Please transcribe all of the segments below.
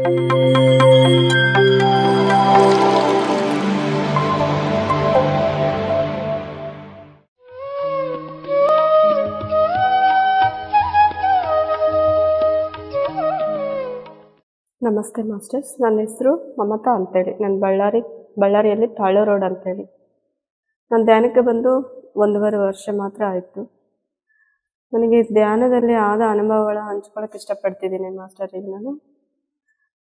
ನಮಸ್ತೆ ಮಾಸ್ಟರ್ಸ್, ನನ್ನ ಹೆಸರು ಮಮತಾ ಅಂತೇಳಿ. ನಾನು ಬಳ್ಳಾರಿಯಲ್ಲಿ ತಾಳು ರೋಡ್ ಅಂತೇಳಿ. ನಾನು ಧ್ಯಾನಕ್ಕೆ ಬಂದು 1.5 ವರ್ಷ ಮಾತ್ರ ಆಯಿತು. ನನಗೆ ಧ್ಯಾನದಲ್ಲಿ ಆದ ಅನುಭವಗಳ ಹಂಚ್ಕೊಳ್ಳೋಕೆ ಇಷ್ಟಪಡ್ತಿದ್ದೀನಿ ಮಾಸ್ಟರ್. ಈಗ ನಾನು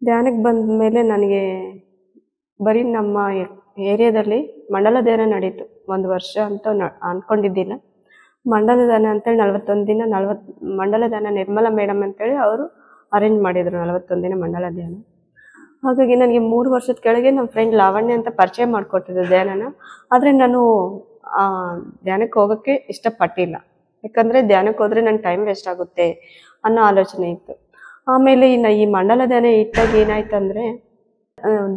ಧ್ಯಾನಕ್ಕೆ ಬಂದ ಮೇಲೆ ನನಗೆ ಬರೀ ನಮ್ಮ ಏರಿಯಾದಲ್ಲಿ ಮಂಡಲ ಧ್ಯಾನ ನಡೀತು. 1 ವರ್ಷ ಅಂತ ಅಂದ್ಕೊಂಡಿದ್ದಿಲ್ಲ. ಮಂಡಲ ಧ್ಯಾನ ಅಂತೇಳಿ 41 ದಿನ ಮಂಡಲ ಧ್ಯಾನ ನಿರ್ಮಲಾ ಮೇಡಮ್ ಅಂತೇಳಿ ಅವರು ಅರೇಂಜ್ ಮಾಡಿದರು 41 ದಿನ ಮಂಡಲ ಧ್ಯಾನ. ಹಾಗಾಗಿ ನನಗೆ 3 ವರ್ಷದ ಕೆಳಗೆ ನಮ್ಮ ಫ್ರೆಂಡ್ ಲಾವಣ್ಯ ಅಂತ ಪರಿಚಯ ಮಾಡಿಕೊಟ್ಟಿದ್ದು ಧ್ಯಾನನ. ಆದರೆ ನಾನು ಧ್ಯಾನಕ್ಕೆ ಹೋಗೋಕ್ಕೆ ಇಷ್ಟಪಟ್ಟಿಲ್ಲ. ಯಾಕಂದರೆ ಧ್ಯಾನಕ್ಕೆ ಹೋದರೆ ನನ್ನ ಟೈಮ್ ವೇಸ್ಟ್ ಆಗುತ್ತೆ ಅನ್ನೋ ಆಲೋಚನೆ ಇತ್ತು. ಆಮೇಲೆ ಈ ಮಂಡಲ ಧ್ಯಾನ ಇಟ್ಟಾಗ ಏನಾಯ್ತು ಅಂದರೆ,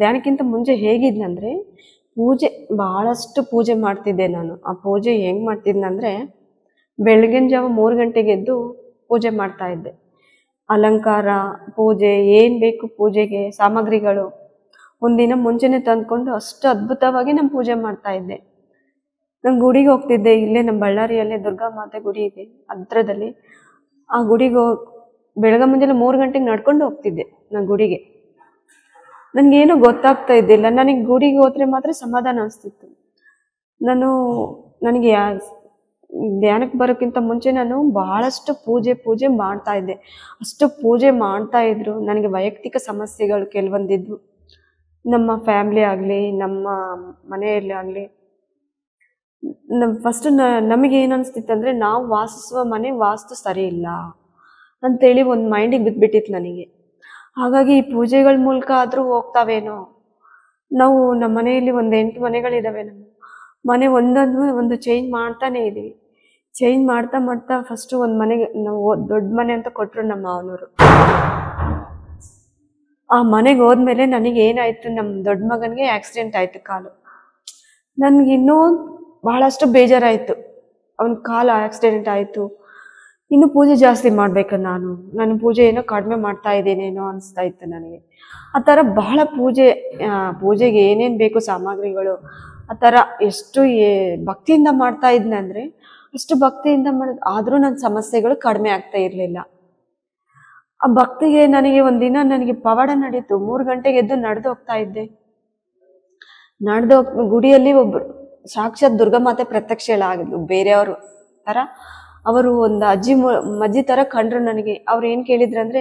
ಧ್ಯಾನಕ್ಕಿಂತ ಮುಂಚೆ ಹೇಗಿದ್ನಂದರೆ ಭಾಳಷ್ಟು ಪೂಜೆ ಮಾಡ್ತಿದ್ದೆ ನಾನು. ಆ ಪೂಜೆ ಹೆಂಗೆ ಮಾಡ್ತಿದ್ನಂದರೆ, ಬೆಳಗಿನ ಜಾವ 3 ಗಂಟೆಗೆ ಎದ್ದು ಪೂಜೆ ಮಾಡ್ತಾಯಿದ್ದೆ. ಅಲಂಕಾರ, ಪೂಜೆ ಏನು ಬೇಕು ಪೂಜೆಗೆ ಸಾಮಗ್ರಿಗಳು ಒಂದಿನ ಮುಂಚೆನೇ ತಂದ್ಕೊಂಡು ಅಷ್ಟು ಅದ್ಭುತವಾಗಿ ನಾನು ಪೂಜೆ ಮಾಡ್ತಾಯಿದ್ದೆ. ನಾನು ಗುಡಿಗೆ ಹೋಗ್ತಿದ್ದೆ. ಇಲ್ಲೇ ನಮ್ಮ ಬಳ್ಳಾರಿಯಲ್ಲೇ ದುರ್ಗಾ ಮಾತೆ ಗುಡಿ ಇದೆ ಹತ್ರದಲ್ಲಿ. ಆ ಗುಡಿಗೆ ಬೆಳಗ್ಗೆ ಮುಂಜಾನೆ 3 ಗಂಟೆಗೆ ನಡ್ಕೊಂಡು ಹೋಗ್ತಿದ್ದೆ ನಾನು ಗುಡಿಗೆ. ನನಗೇನು ಗೊತ್ತಾಗ್ತಾ ಇದ್ದಿಲ್ಲ. ನನಗೆ ಗುಡಿಗೆ ಹೋದ್ರೆ ಮಾತ್ರ ಸಮಾಧಾನ ಅನಿಸ್ತಿತ್ತು. ನನಗೆ ಧ್ಯಾನಕ್ಕೆ ಬರೋಕ್ಕಿಂತ ಮುಂಚೆ ನಾನು ಬಹಳಷ್ಟು ಪೂಜೆ ಮಾಡ್ತಾ ಇದ್ದೆ. ಅಷ್ಟು ಪೂಜೆ ಮಾಡ್ತಾ ಇದ್ರು ನನಗೆ ವೈಯಕ್ತಿಕ ಸಮಸ್ಯೆಗಳು ಕೆಲವೊಂದಿದ್ವು. ನಮ್ಮ ಫ್ಯಾಮ್ಲಿ ಆಗಲಿ, ನಮ್ಮ ಮನೆಯಲ್ಲಿ ಆಗಲಿ, ಫಸ್ಟು ನಮಗೆ ಏನು ಅನಿಸ್ತಿತ್ತು ಅಂದರೆ, ನಾವು ವಾಸಿಸುವ ಮನೆ ವಾಸ್ತು ಸರಿ ಇಲ್ಲ ಅಂತೇಳಿ ಒಂದು ಮೈಂಡಿಗೆ ಬಿದ್ದುಬಿಟ್ಟಿತ್ತು ನನಗೆ. ಹಾಗಾಗಿ ಈ ಪೂಜೆಗಳ ಮೂಲಕ ಆದರೂ ಹೋಗ್ತಾವೇನೋ. ನಾವು ನಮ್ಮ ಮನೆಯಲ್ಲಿ ಒಂದು 8 ಮನೆಗಳಿದ್ದಾವೆ. ನಮ್ಮ ಮನೆ ಒಂದು ಚೇಂಜ್ ಮಾಡ್ತಾನೇ ಇದ್ದೀವಿ. ಚೇಂಜ್ ಮಾಡ್ತಾ ಫಸ್ಟು ಒಂದು ಮನೆಗೆ ನಾವು ದೊಡ್ಡ ಮನೆ ಅಂತ ಕೊಟ್ಟರು ನಮ್ಮ ಮಾವನವರು. ಆ ಮನೆಗೆ ಹೋದ್ಮೇಲೆ ನನಗೆ ಏನಾಯಿತು, ನಮ್ಮ ದೊಡ್ಡ ಮಗನಿಗೆ ಆಕ್ಸಿಡೆಂಟ್ ಆಯಿತು ಕಾಲು. ನನಗಿನ್ನೂ ಬಹಳಷ್ಟು ಬೇಜಾರಾಯಿತು. ಅವನ ಕಾಲು ಆಕ್ಸಿಡೆಂಟ್ ಆಯಿತು. ಇನ್ನೂ ಪೂಜೆ ಜಾಸ್ತಿ ಮಾಡಬೇಕು ನನ್ನ ಪೂಜೆ ಏನೋ ಕಡಿಮೆ ಮಾಡ್ತಾ ಇದ್ದೀನೇನೋ ಅನಿಸ್ತಾ ಇತ್ತು ನನಗೆ. ಆ ಥರ ಬಹಳ ಪೂಜೆಗೆ ಏನೇನು ಬೇಕು ಸಾಮಗ್ರಿಗಳು ಆ ಥರ ಎಷ್ಟು ಭಕ್ತಿಯಿಂದ ಮಾಡ್ತಾ ಇದ್ದೆ ಅಂದರೆ, ಅಷ್ಟು ಭಕ್ತಿಯಿಂದ ಮಾಡೋದು. ಆದರೂ ನನ್ನ ಸಮಸ್ಯೆಗಳು ಕಡಿಮೆ ಆಗ್ತಾ ಇರಲಿಲ್ಲ. ಆ ಭಕ್ತಿಗೆ ನನಗೆ ಒಂದಿನ ನನಗೆ ಪವಾಡ ನಡೀತು. 3 ಗಂಟೆಗೆ ಎದ್ದು ನಡೆದು ಹೋಗ್ತಾ ಇದ್ದೆ. ಗುಡಿಯಲ್ಲಿ ಒಬ್ಬರು ಸಾಕ್ಷಾತ್ ದುರ್ಗಾಮಾತೆ ಪ್ರತ್ಯಕ್ಷಳಾಗಿದ್ಲು. ಬೇರೆಯವರು ಥರ ಅವರು ಒಂದು ಅಜ್ಜಿ ಥರ ಕಂಡ್ರು ನನಗೆ. ಅವ್ರು ಏನು ಕೇಳಿದ್ರು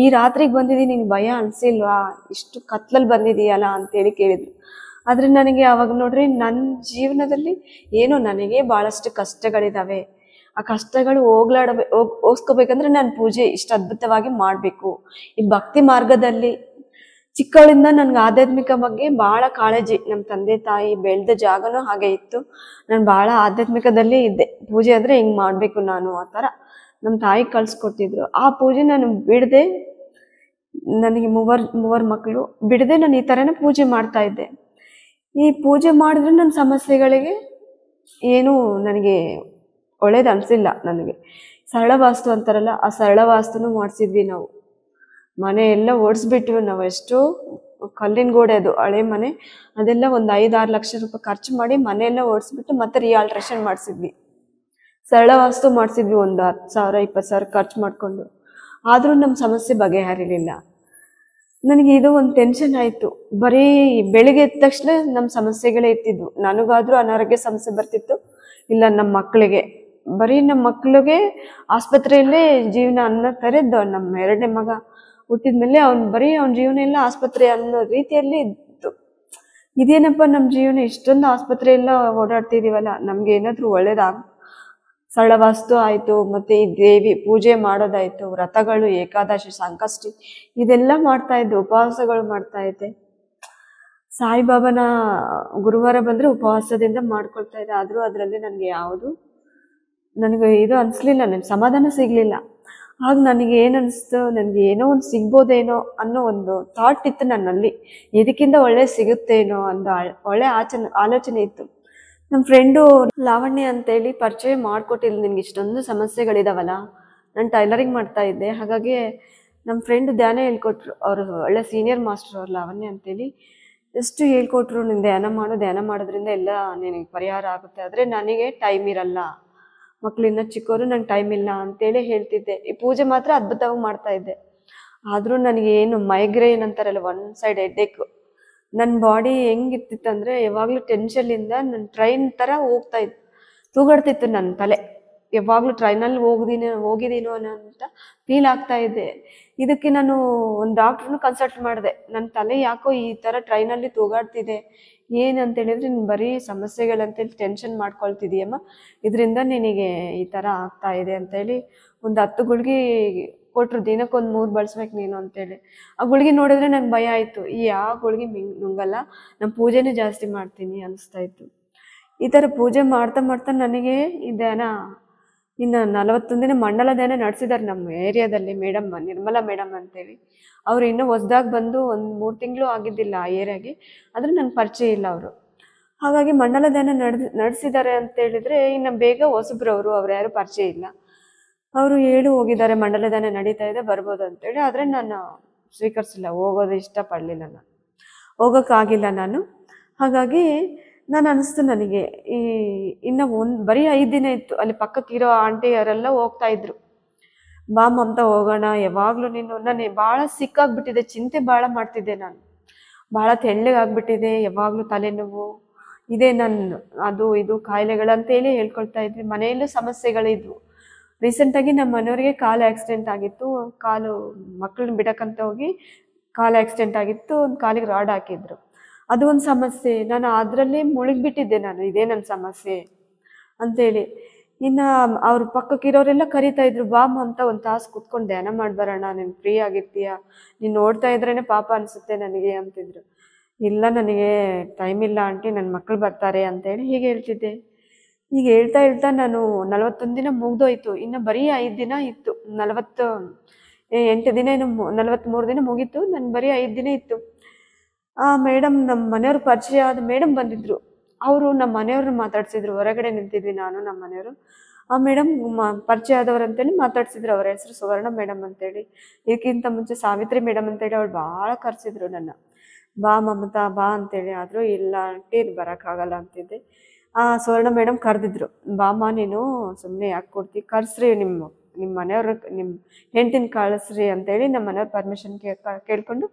ಈ ರಾತ್ರಿಗೆ ಬಂದಿದ್ದೀನಿ, ನಿಂಗೆ ಭಯ ಅನಿಸಿಲ್ವಾ, ಇಷ್ಟು ಕತ್ಲಲ್ಲಿ ಬಂದಿದೆಯಲ್ಲ ಅಂತೇಳಿ ಕೇಳಿದ್ರು. ಆದರೆ ನನಗೆ ಆವಾಗ ನೋಡ್ರಿ, ನನ್ನ ಜೀವನದಲ್ಲಿ ಏನೋ ನನಗೆ ಭಾಳಷ್ಟು ಕಷ್ಟಗಳಿದ್ದಾವೆ. ಆ ಕಷ್ಟಗಳು ಹೋಗ್ಸ್ಕೋಬೇಕಂದ್ರೆ ನಾನು ಪೂಜೆ ಇಷ್ಟು ಅದ್ಭುತವಾಗಿ ಮಾಡಬೇಕು. ಈ ಭಕ್ತಿ ಮಾರ್ಗದಲ್ಲಿ ಚಿಕ್ಕವಳಿಂದ ನನಗೆ ಆಧ್ಯಾತ್ಮಿಕ ಬಗ್ಗೆ ಭಾಳ ಕಾಳಜಿ. ನಮ್ಮ ತಂದೆ ತಾಯಿ ಬೆಳೆದ ಜಾಗನೂ ಹಾಗೆ ಇತ್ತು. ನಾನು ಭಾಳ ಆಧ್ಯಾತ್ಮಿಕದಲ್ಲಿ ಇದ್ದೆ. ಪೂಜೆ ಅಂದರೆ ಹಿಂಗೆ ಮಾಡಬೇಕು ನಾನು ಆ ಥರ ನಮ್ಮ ತಾಯಿ ಕಳಿಸ್ಕೊಟ್ಟಿದ್ರು. ಆ ಪೂಜೆ ನಾನು ಬಿಡದೆ, ನನಗೆ ಮೂವರು ಮಕ್ಕಳು ಬಿಡದೆ ನಾನು ಈ ಥರನೇ ಪೂಜೆ ಮಾಡ್ತಾ ಇದ್ದೆ. ಈ ಪೂಜೆ ಮಾಡಿದ್ರೆ ನನ್ನ ಸಮಸ್ಯೆಗಳಿಗೆ ಏನೂ ನನಗೆ ಒಳ್ಳೇದು ಅನಿಸಿಲ್ಲ. ನನಗೆ ಸರಳ ವಾಸ್ತು ಅಂತಾರಲ್ಲ, ಆ ಸರಳ ವಾಸ್ತುನೂ ಮಾಡಿಸಿದ್ವಿ ನಾವು. ಮನೆ ಎಲ್ಲ ಓಡಿಸ್ಬಿಟ್ವಿ ನಾವು. ಎಷ್ಟು ಕಲ್ಲಿನ ಗೋಡೆ, ಅದು ಹಳೆ ಮನೆ, ಅದೆಲ್ಲ ಒಂದು 5-6 ಲಕ್ಷ ರೂಪಾಯಿ ಖರ್ಚು ಮಾಡಿ ಮನೆಯೆಲ್ಲ ಓಡಿಸ್ಬಿಟ್ಟು ಮತ್ತೆ ರಿಯಾಲ್ಟ್ರೇಷನ್ ಮಾಡಿಸಿದ್ವಿ. ಸರಳ ವಾಸ್ತು ಮಾಡಿಸಿದ್ವಿ. ಒಂದು 10,000-20,000 ಖರ್ಚು ಮಾಡಿಕೊಂಡು. ಆದರೂ ನಮ್ಮ ಸಮಸ್ಯೆ ಬಗೆಹರಿಲಿಲ್ಲ. ನನಗೆ ಇದು ಒಂದು ಟೆನ್ಷನ್ ಆಯಿತು. ಬರೀ ಬೆಳಿಗ್ಗೆ ಎದ್ದ ತಕ್ಷಣ ನಮ್ಮ ಸಮಸ್ಯೆಗಳೇ ಇರ್ತಿದ್ವು. ನನಗಾದರೂ ಅನಾರೋಗ್ಯ ಸಮಸ್ಯೆ ಬರ್ತಿತ್ತು, ಇಲ್ಲ ನಮ್ಮ ಮಕ್ಕಳಿಗೆ. ಬರೀ ನಮ್ಮ ಮಕ್ಕಳಿಗೆ ಆಸ್ಪತ್ರೆಯಲ್ಲೇ ಜೀವನ ಅನ್ನೋ ಥರದ್ದು. ನಮ್ಮ 2ನೇ ಮಗ ಹುಟ್ಟಿದ ಮೇಲೆ ಅವನ ಜೀವನ ಎಲ್ಲ ಆಸ್ಪತ್ರೆ ಅನ್ನೋ ರೀತಿಯಲ್ಲಿ ಇತ್ತು. ಇದೇನಪ್ಪ ನಮ್ಮ ಜೀವನ, ಇಷ್ಟೊಂದು ಆಸ್ಪತ್ರೆ ಎಲ್ಲ ಓಡಾಡ್ತಿದ್ದೀವಲ್ಲ, ನಮ್ಗೆ ಏನಾದರೂ ಒಳ್ಳೇದಾಗ. ಸರಳ ವಾಸ್ತು ಆಯಿತು, ಮತ್ತು ಈ ದೇವಿ ಪೂಜೆ ಮಾಡೋದಾಯಿತು, ವ್ರತಗಳು, ಏಕಾದಶಿ, ಸಂಕಷ್ಟಿ ಇದೆಲ್ಲ ಮಾಡ್ತಾಯಿದ್ದೆ. ಉಪವಾಸಗಳು ಮಾಡ್ತಾಯಿದ್ದೆ. ಸಾಯಿಬಾಬಾನ ಗುರುವಾರ ಬಂದರೆ ಉಪವಾಸದಿಂದ ಮಾಡ್ಕೊಳ್ತಾ ಇದ್ದೆ. ಆದರೂ ಅದರಲ್ಲಿ ನನಗೆ ಇದು ಅನಿಸ್ಲಿಲ್ಲ, ನನಗೆ ಸಮಾಧಾನ ಸಿಗಲಿಲ್ಲ. ಆಗ ನನಗೆ ಏನು ಅನಿಸ್ತು, ನನಗೆ ಏನೋ ಒಂದು ಸಿಗ್ಬೋದೇನೋ ಅನ್ನೋ ಒಂದು ಥಾಟ್ ಇತ್ತು ನನ್ನಲ್ಲಿ. ಇದಕ್ಕಿಂತ ಒಳ್ಳೆ ಸಿಗುತ್ತೇನೋ ಅಂದ ಒಳ್ಳೆ ಆಲೋಚನೆ ಇತ್ತು. ನಮ್ಮ ಫ್ರೆಂಡು ಲಾವಣ್ಯ ಅಂತೇಳಿ ಪರಿಚಯ ಮಾಡಿಕೊಟ್ಟಿಲ್ಲ. ನಿನ್ಗೆ ಇಷ್ಟೊಂದು ಸಮಸ್ಯೆಗಳಿದಾವಲ್ಲ, ನಾನು ಟೈಲರಿಂಗ್ ಮಾಡ್ತಾ ಇದ್ದೆ. ಹಾಗಾಗಿ ನಮ್ಮ ಫ್ರೆಂಡ್ ಧ್ಯಾನ ಹೇಳ್ಕೊಟ್ರು, ಅವರು ಒಳ್ಳೆ ಸೀನಿಯರ್ ಮಾಸ್ಟರ್ ಅವ್ರು ಲಾವಣ್ಯ ಅಂತೇಳಿ. ಎಷ್ಟು ಹೇಳ್ಕೊಟ್ರು, ನೀನು ಧ್ಯಾನ ಮಾಡೋದ್ರಿಂದ ಎಲ್ಲ ನಿನಗೆ ಪರಿಹಾರ ಆಗುತ್ತೆ. ಆದರೆ ನನಗೆ ಟೈಮ್ ಇರಲ್ಲ, ಮಕ್ಕಳಿನ್ನ ಚಿಕ್ಕವರು, ನಂಗೆ ಟೈಮ್ ಇಲ್ಲ ಅಂತೇಳಿ ಹೇಳ್ತಿದ್ದೆ. ಈ ಪೂಜೆ ಮಾತ್ರ ಅದ್ಭುತವಾಗಿ ಮಾಡ್ತಾ ಇದ್ದೆ. ಆದರೂ ನನಗೆ ಏನು ಮೈಗ್ರೇನ್ ಅಂತಾರಲ್ಲ, ಒನ್ ಸೈಡ್ ಹೆಡ್ಡೇಕು. ನನ್ನ ಬಾಡಿ ಹೆಂಗಿರ್ತಿತ್ತಂದರೆ ಯಾವಾಗಲೂ ಟೆನ್ಷನ್ನಿಂದ ನನ್ನ ಟ್ರೈನ್ ಥರ ತೂಗಾಡ್ತಿತ್ತು ನನ್ನ ತಲೆ. ಯಾವಾಗಲೂ ಟ್ರೈನಲ್ಲಿ ಹೋಗಿದ್ದೀನೋ ಅಂತ ಫೀಲ್ ಆಗ್ತಾ ಇದ್ದೆ. ಇದಕ್ಕೆ ನಾನು ಒಂದು ಡಾಕ್ಟ್ರನ್ನು ಕನ್ಸಲ್ಟ್ ಮಾಡಿದೆ. ನನ್ನ ತಲೆ ಯಾಕೋ ಈ ಥರ ಟ್ರೈನಲ್ಲಿ ತೂಗಾಡ್ತಿದೆ, ಏನಂತ ಹೇಳಿದ್ರೆ ನೀನು ಬರೀ ಸಮಸ್ಯೆಗಳಂತೇಳಿ ಟೆನ್ಷನ್ ಮಾಡ್ಕೊಳ್ತಿದೀಯಮ್ಮ, ಇದರಿಂದ ನಿನಗೆ ಈ ಥರ ಆಗ್ತಾ ಇದೆ ಅಂತೇಳಿ ಒಂದು 10 ಗುಳಿಗೆ ಕೊಟ್ಟರು. ದಿನಕ್ಕೊಂದು 3 ಬಳಸ್ಬೇಕು ನೀನು ಅಂತೇಳಿ. ಆ ಗುಳಿಗೆ ನೋಡಿದ್ರೆ ನನಗೆ ಭಯ ಆಯಿತು, ಯಾವ ಗುಳಿಗೆ ನುಂಗಲ್ಲ, ನಾನು ಪೂಜೆನೇ ಜಾಸ್ತಿ ಮಾಡ್ತೀನಿ ಅನಿಸ್ತಾ ಇತ್ತು. ಈ ಥರ ಪೂಜೆ ಮಾಡ್ತಾ ಮಾಡ್ತಾ ನನಗೆ ಈ ಧ್ಯಾನ ಇನ್ನು 41 ದಿನ ಮಂಡಲ ಧ್ಯಾನ ನಡೆಸಿದ್ದಾರೆ ನಮ್ಮ ಏರಿಯಾದಲ್ಲಿ. ಮೇಡಮ್ ನಿರ್ಮಲಾ ಮೇಡಮ್ ಅಂತೇಳಿ, ಅವರು ಇನ್ನೂ ಹೊಸ್ದಾಗಿ ಬಂದು ಒಂದು 3 ತಿಂಗಳು ಆಗಿದ್ದಿಲ್ಲ ಆ ಏರಿಯಾಗೆ, ಆದರೆ ನನಗೆ ಪರಿಚಯ ಇಲ್ಲ ಅವರು. ಹಾಗಾಗಿ ಮಂಡಲ ಧ್ಯಾನ ನಡೆಸಿದ್ದಾರೆ ಅಂತೇಳಿದರೆ ಇನ್ನು ಬೇಗ ಹೊಸಬ್ರವರು, ಅವ್ರು ಯಾರು ಪರಿಚಯ ಇಲ್ಲ. ಅವರು ಹೇಳಿ ಹೋಗಿದ್ದಾರೆ ಮಂಡಲ ಧ್ಯಾನ ನಡೀತಾ ಇದೆ ಬರ್ಬೋದು ಅಂತೇಳಿ. ಆದರೆ ನಾನು ಸ್ವೀಕರಿಸಿಲ್ಲ, ಹೋಗೋದು ಇಷ್ಟಪಡಲಿಲ್ಲ, ನಾನು ಹೋಗೋಕ್ಕಾಗಿಲ್ಲ ನಾನು. ಹಾಗಾಗಿ ನಾನು ಅನಿಸ್ತು ನನಗೆ ಇನ್ನು ಬರೀ 5 ದಿನ ಇತ್ತು. ಅಲ್ಲಿ ಪಕ್ಕಕ್ಕಿರೋ ಆಂಟಿಯರೆಲ್ಲ ಹೋಗ್ತಾ ಇದ್ರು, ಬಾ ಮಮತಾ ಹೋಗೋಣ, ಯಾವಾಗಲೂ ನಾನು ಭಾಳ ಸಿಕ್ಕಾಗ್ಬಿಟ್ಟಿದೆ, ಚಿಂತೆ ಭಾಳ ಮಾಡ್ತಿದ್ದೆ ನಾನು, ಭಾಳ ತೆಳ್ಳಗಾಗ್ಬಿಟ್ಟಿದೆ, ಯಾವಾಗಲೂ ತಲೆನೋವು ಇದೆ, ನನ್ನ ಅದು ಇದು ಕಾಯಿಲೆಗಳಂತೇಳಿ ಹೇಳ್ಕೊಳ್ತಾ ಇದ್ವಿ. ಮನೆಯಲ್ಲೂ ಸಮಸ್ಯೆಗಳಿದ್ವು. ರೀಸೆಂಟಾಗಿ ನಮ್ಮ ಮನೆಯವರಿಗೆ ಕಾಲು ಆಕ್ಸಿಡೆಂಟ್ ಆಗಿತ್ತು. ಮಕ್ಕಳನ್ನ ಬಿಡಕ್ಕಂತ ಹೋಗಿ ಕಾಲು ಆಕ್ಸಿಡೆಂಟ್ ಆಗಿತ್ತು, ಒಂದು ಕಾಲಿಗೆ ರಾಡ್ ಹಾಕಿದ್ರು. ಅದು ಒಂದು ಸಮಸ್ಯೆ. ನಾನು ಅದರಲ್ಲೇ ಮುಳುಗಿಬಿಟ್ಟಿದ್ದೆ, ನಾನು ಇದೇ ನನ್ನ ಸಮಸ್ಯೆ ಅಂತೇಳಿ. ಇನ್ನು ಅವ್ರ ಪಕ್ಕಕ್ಕಿರೋರೆಲ್ಲ ಕರಿತಾ ಇದ್ರು, ಬಾ ಅಂತ ಒಂದು ತಾಸು ಕೂತ್ಕೊಂಡು ಧ್ಯಾನ ಮಾಡ್ಬರೋಣ, ನೀನು ಫ್ರೀ ಆಗಿರ್ತೀಯ, ನೀನು ನೋಡ್ತಾ ಇದ್ರೇ ಪಾಪ ಅನಿಸುತ್ತೆ ನನಗೆ ಅಂತಿದ್ರು. ಇಲ್ಲ ನನಗೆ ಟೈಮ್ ಇಲ್ಲ ಆಂಟಿ, ನನ್ನ ಮಕ್ಕಳು ಬರ್ತಾರೆ ಅಂತೇಳಿ ಹೀಗೆ ಹೇಳ್ತಿದ್ದೆ. ಈಗ ಹೇಳ್ತಾ ನಾನು 41 ದಿನ ಮುಗ್ದೋಯ್ತು. ಇನ್ನು ಬರೀ 5 ದಿನ ಇತ್ತು, 48 ದಿನ, ಇನ್ನು 43 ದಿನ ಮುಗೀತು, ನಾನು ಬರೀ 5 ದಿನ ಇತ್ತು. ಆ ಮೇಡಮ್, ನಮ್ಮ ಮನೆಯವ್ರ ಪರಿಚಯ ಆದ ಮೇಡಮ್ ಬಂದಿದ್ರು. ಅವರು ನಮ್ಮ ಮನೆಯವ್ರನ್ನ ಮಾತಾಡ್ಸಿದ್ರು, ಹೊರಗಡೆ ನಿಂತಿದ್ವಿ ನಾನು ನಮ್ಮ ಮನೆಯವರು. ಆ ಮೇಡಮ್ ಪರಿಚಯ ಆದವ್ರು ಅಂತೇಳಿ ಮಾತಾಡ್ಸಿದ್ರು. ಅವ್ರ ಹೆಸರು ಸುವರ್ಣ ಮೇಡಮ್ ಅಂತೇಳಿ. ಇದಕ್ಕಿಂತ ಮುಂಚೆ ಸಾವಿತ್ರಿ ಮೇಡಮ್ ಅಂತೇಳಿ ಅವ್ರು ಭಾಳ ಕರೆಸಿದ್ರು ನನ್ನ, ಬಾ ಮಮತಾ ಬಾ ಅಂತೇಳಿ. ಆದರೂ ಇಲ್ಲ ಆಂಟಿ, ಬರೋಕ್ಕಾಗಲ್ಲ ಅಂತಿದ್ದೆ. ಸುವರ್ಣ ಮೇಡಮ್ ಕರೆದಿದ್ರು, ಬಾಮ್ಮ ನೀನು ಸುಮ್ಮನೆ ಯಾಕೆ ಕೊಡ್ತಿ, ಕರೆಸ್ರಿ, ನಿಮ್ಮ ಮನೆಯವ್ರ ನಿಮ್ಮ ಹೆಂಡ್ತಿನ ಕಳಿಸ್ರಿ ಅಂತೇಳಿ ನಮ್ಮ ಮನೆಯವ್ರ ಪರ್ಮಿಷನ್ ಕೇಳ್ಕೊಂಡು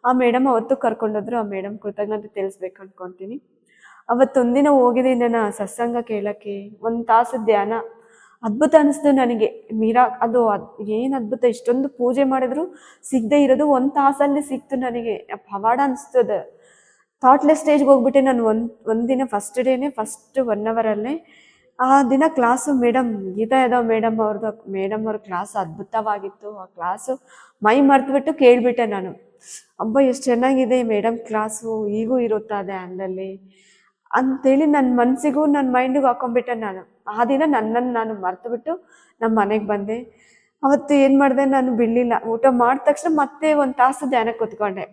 ಆ ಮೇಡಮ್ ಅವತ್ತು ಕರ್ಕೊಂಡೋದ್ರು. ಆ ಮೇಡಮ್ ಕೃತಜ್ಞತೆ ತಿಳಿಸ್ಬೇಕು ಅಂದ್ಕೊತೀನಿ. ಅವತ್ತೊಂದಿನ ಹೋಗಿದ್ದೀನಿ ನಾನು ಸತ್ಸಂಗ ಕೇಳೋಕ್ಕೆ. 1 ತಾಸು ಧ್ಯಾನ ಅದ್ಭುತ ಅನ್ನಿಸ್ತು ನನಗೆ. ಅದು ಏನು ಅದ್ಭುತ, ಇಷ್ಟೊಂದು ಪೂಜೆ ಮಾಡಿದ್ರು ಸಿಗದೆ ಇರೋದು 1 ತಾಸಲ್ಲಿ ಸಿಕ್ತು ನನಗೆ. ಪವಾಡ ಅನಿಸ್ತದೆ. ಥಾಟ್ಲೆಸ್ ಸ್ಟೇಜ್ಗೆ ಹೋಗ್ಬಿಟ್ಟೆ ನಾನು. ಒಂದಿನ ಫಸ್ಟ್ ಡೇನೇ, ಫಸ್ಟ್ 1 ಅವರಲ್ಲೇ ಆ ದಿನ ಕ್ಲಾಸು ಗೀತಾ ಯಾದವ್ ಮೇಡಮ್ ಅವ್ರ ಕ್ಲಾಸ್ ಅದ್ಭುತವಾಗಿತ್ತು. ಆ ಕ್ಲಾಸು ಮೈ ಮರೆತುಬಿಟ್ಟು ಕೇಳಿಬಿಟ್ಟೆ ನಾನು, ಅಬ್ಬ ಎಷ್ಟು ಚೆನ್ನಾಗಿದೆ ಮೇಡಮ್ ಕ್ಲಾಸು, ಈಗೂ ಇರುತ್ತಾ ಧ್ಯಾನದಲ್ಲಿ ಅಂತೇಳಿ ನನ್ನ ಮನಸ್ಸಿಗೂ ನನ್ನ ಮೈಂಡಿಗೂ ಹಾಕೊಂಡ್ಬಿಟ್ಟೆ ನಾನು. ಆ ದಿನ ನನ್ನನ್ನು ನಾನು ಮರೆತುಬಿಟ್ಟು ನಮ್ಮ ಮನೆಗೆ ಬಂದೆ. ಅವತ್ತು ಏನು ಮಾಡಿದೆ, ನಾನು ಬಿಡಲಿಲ್ಲ. ಊಟ ಮಾಡಿದ ತಕ್ಷಣ ಮತ್ತೆ 1 ತಾಸು ಧ್ಯಾನಕ್ಕೆ ಕೂತ್ಕೊಂಡೆ.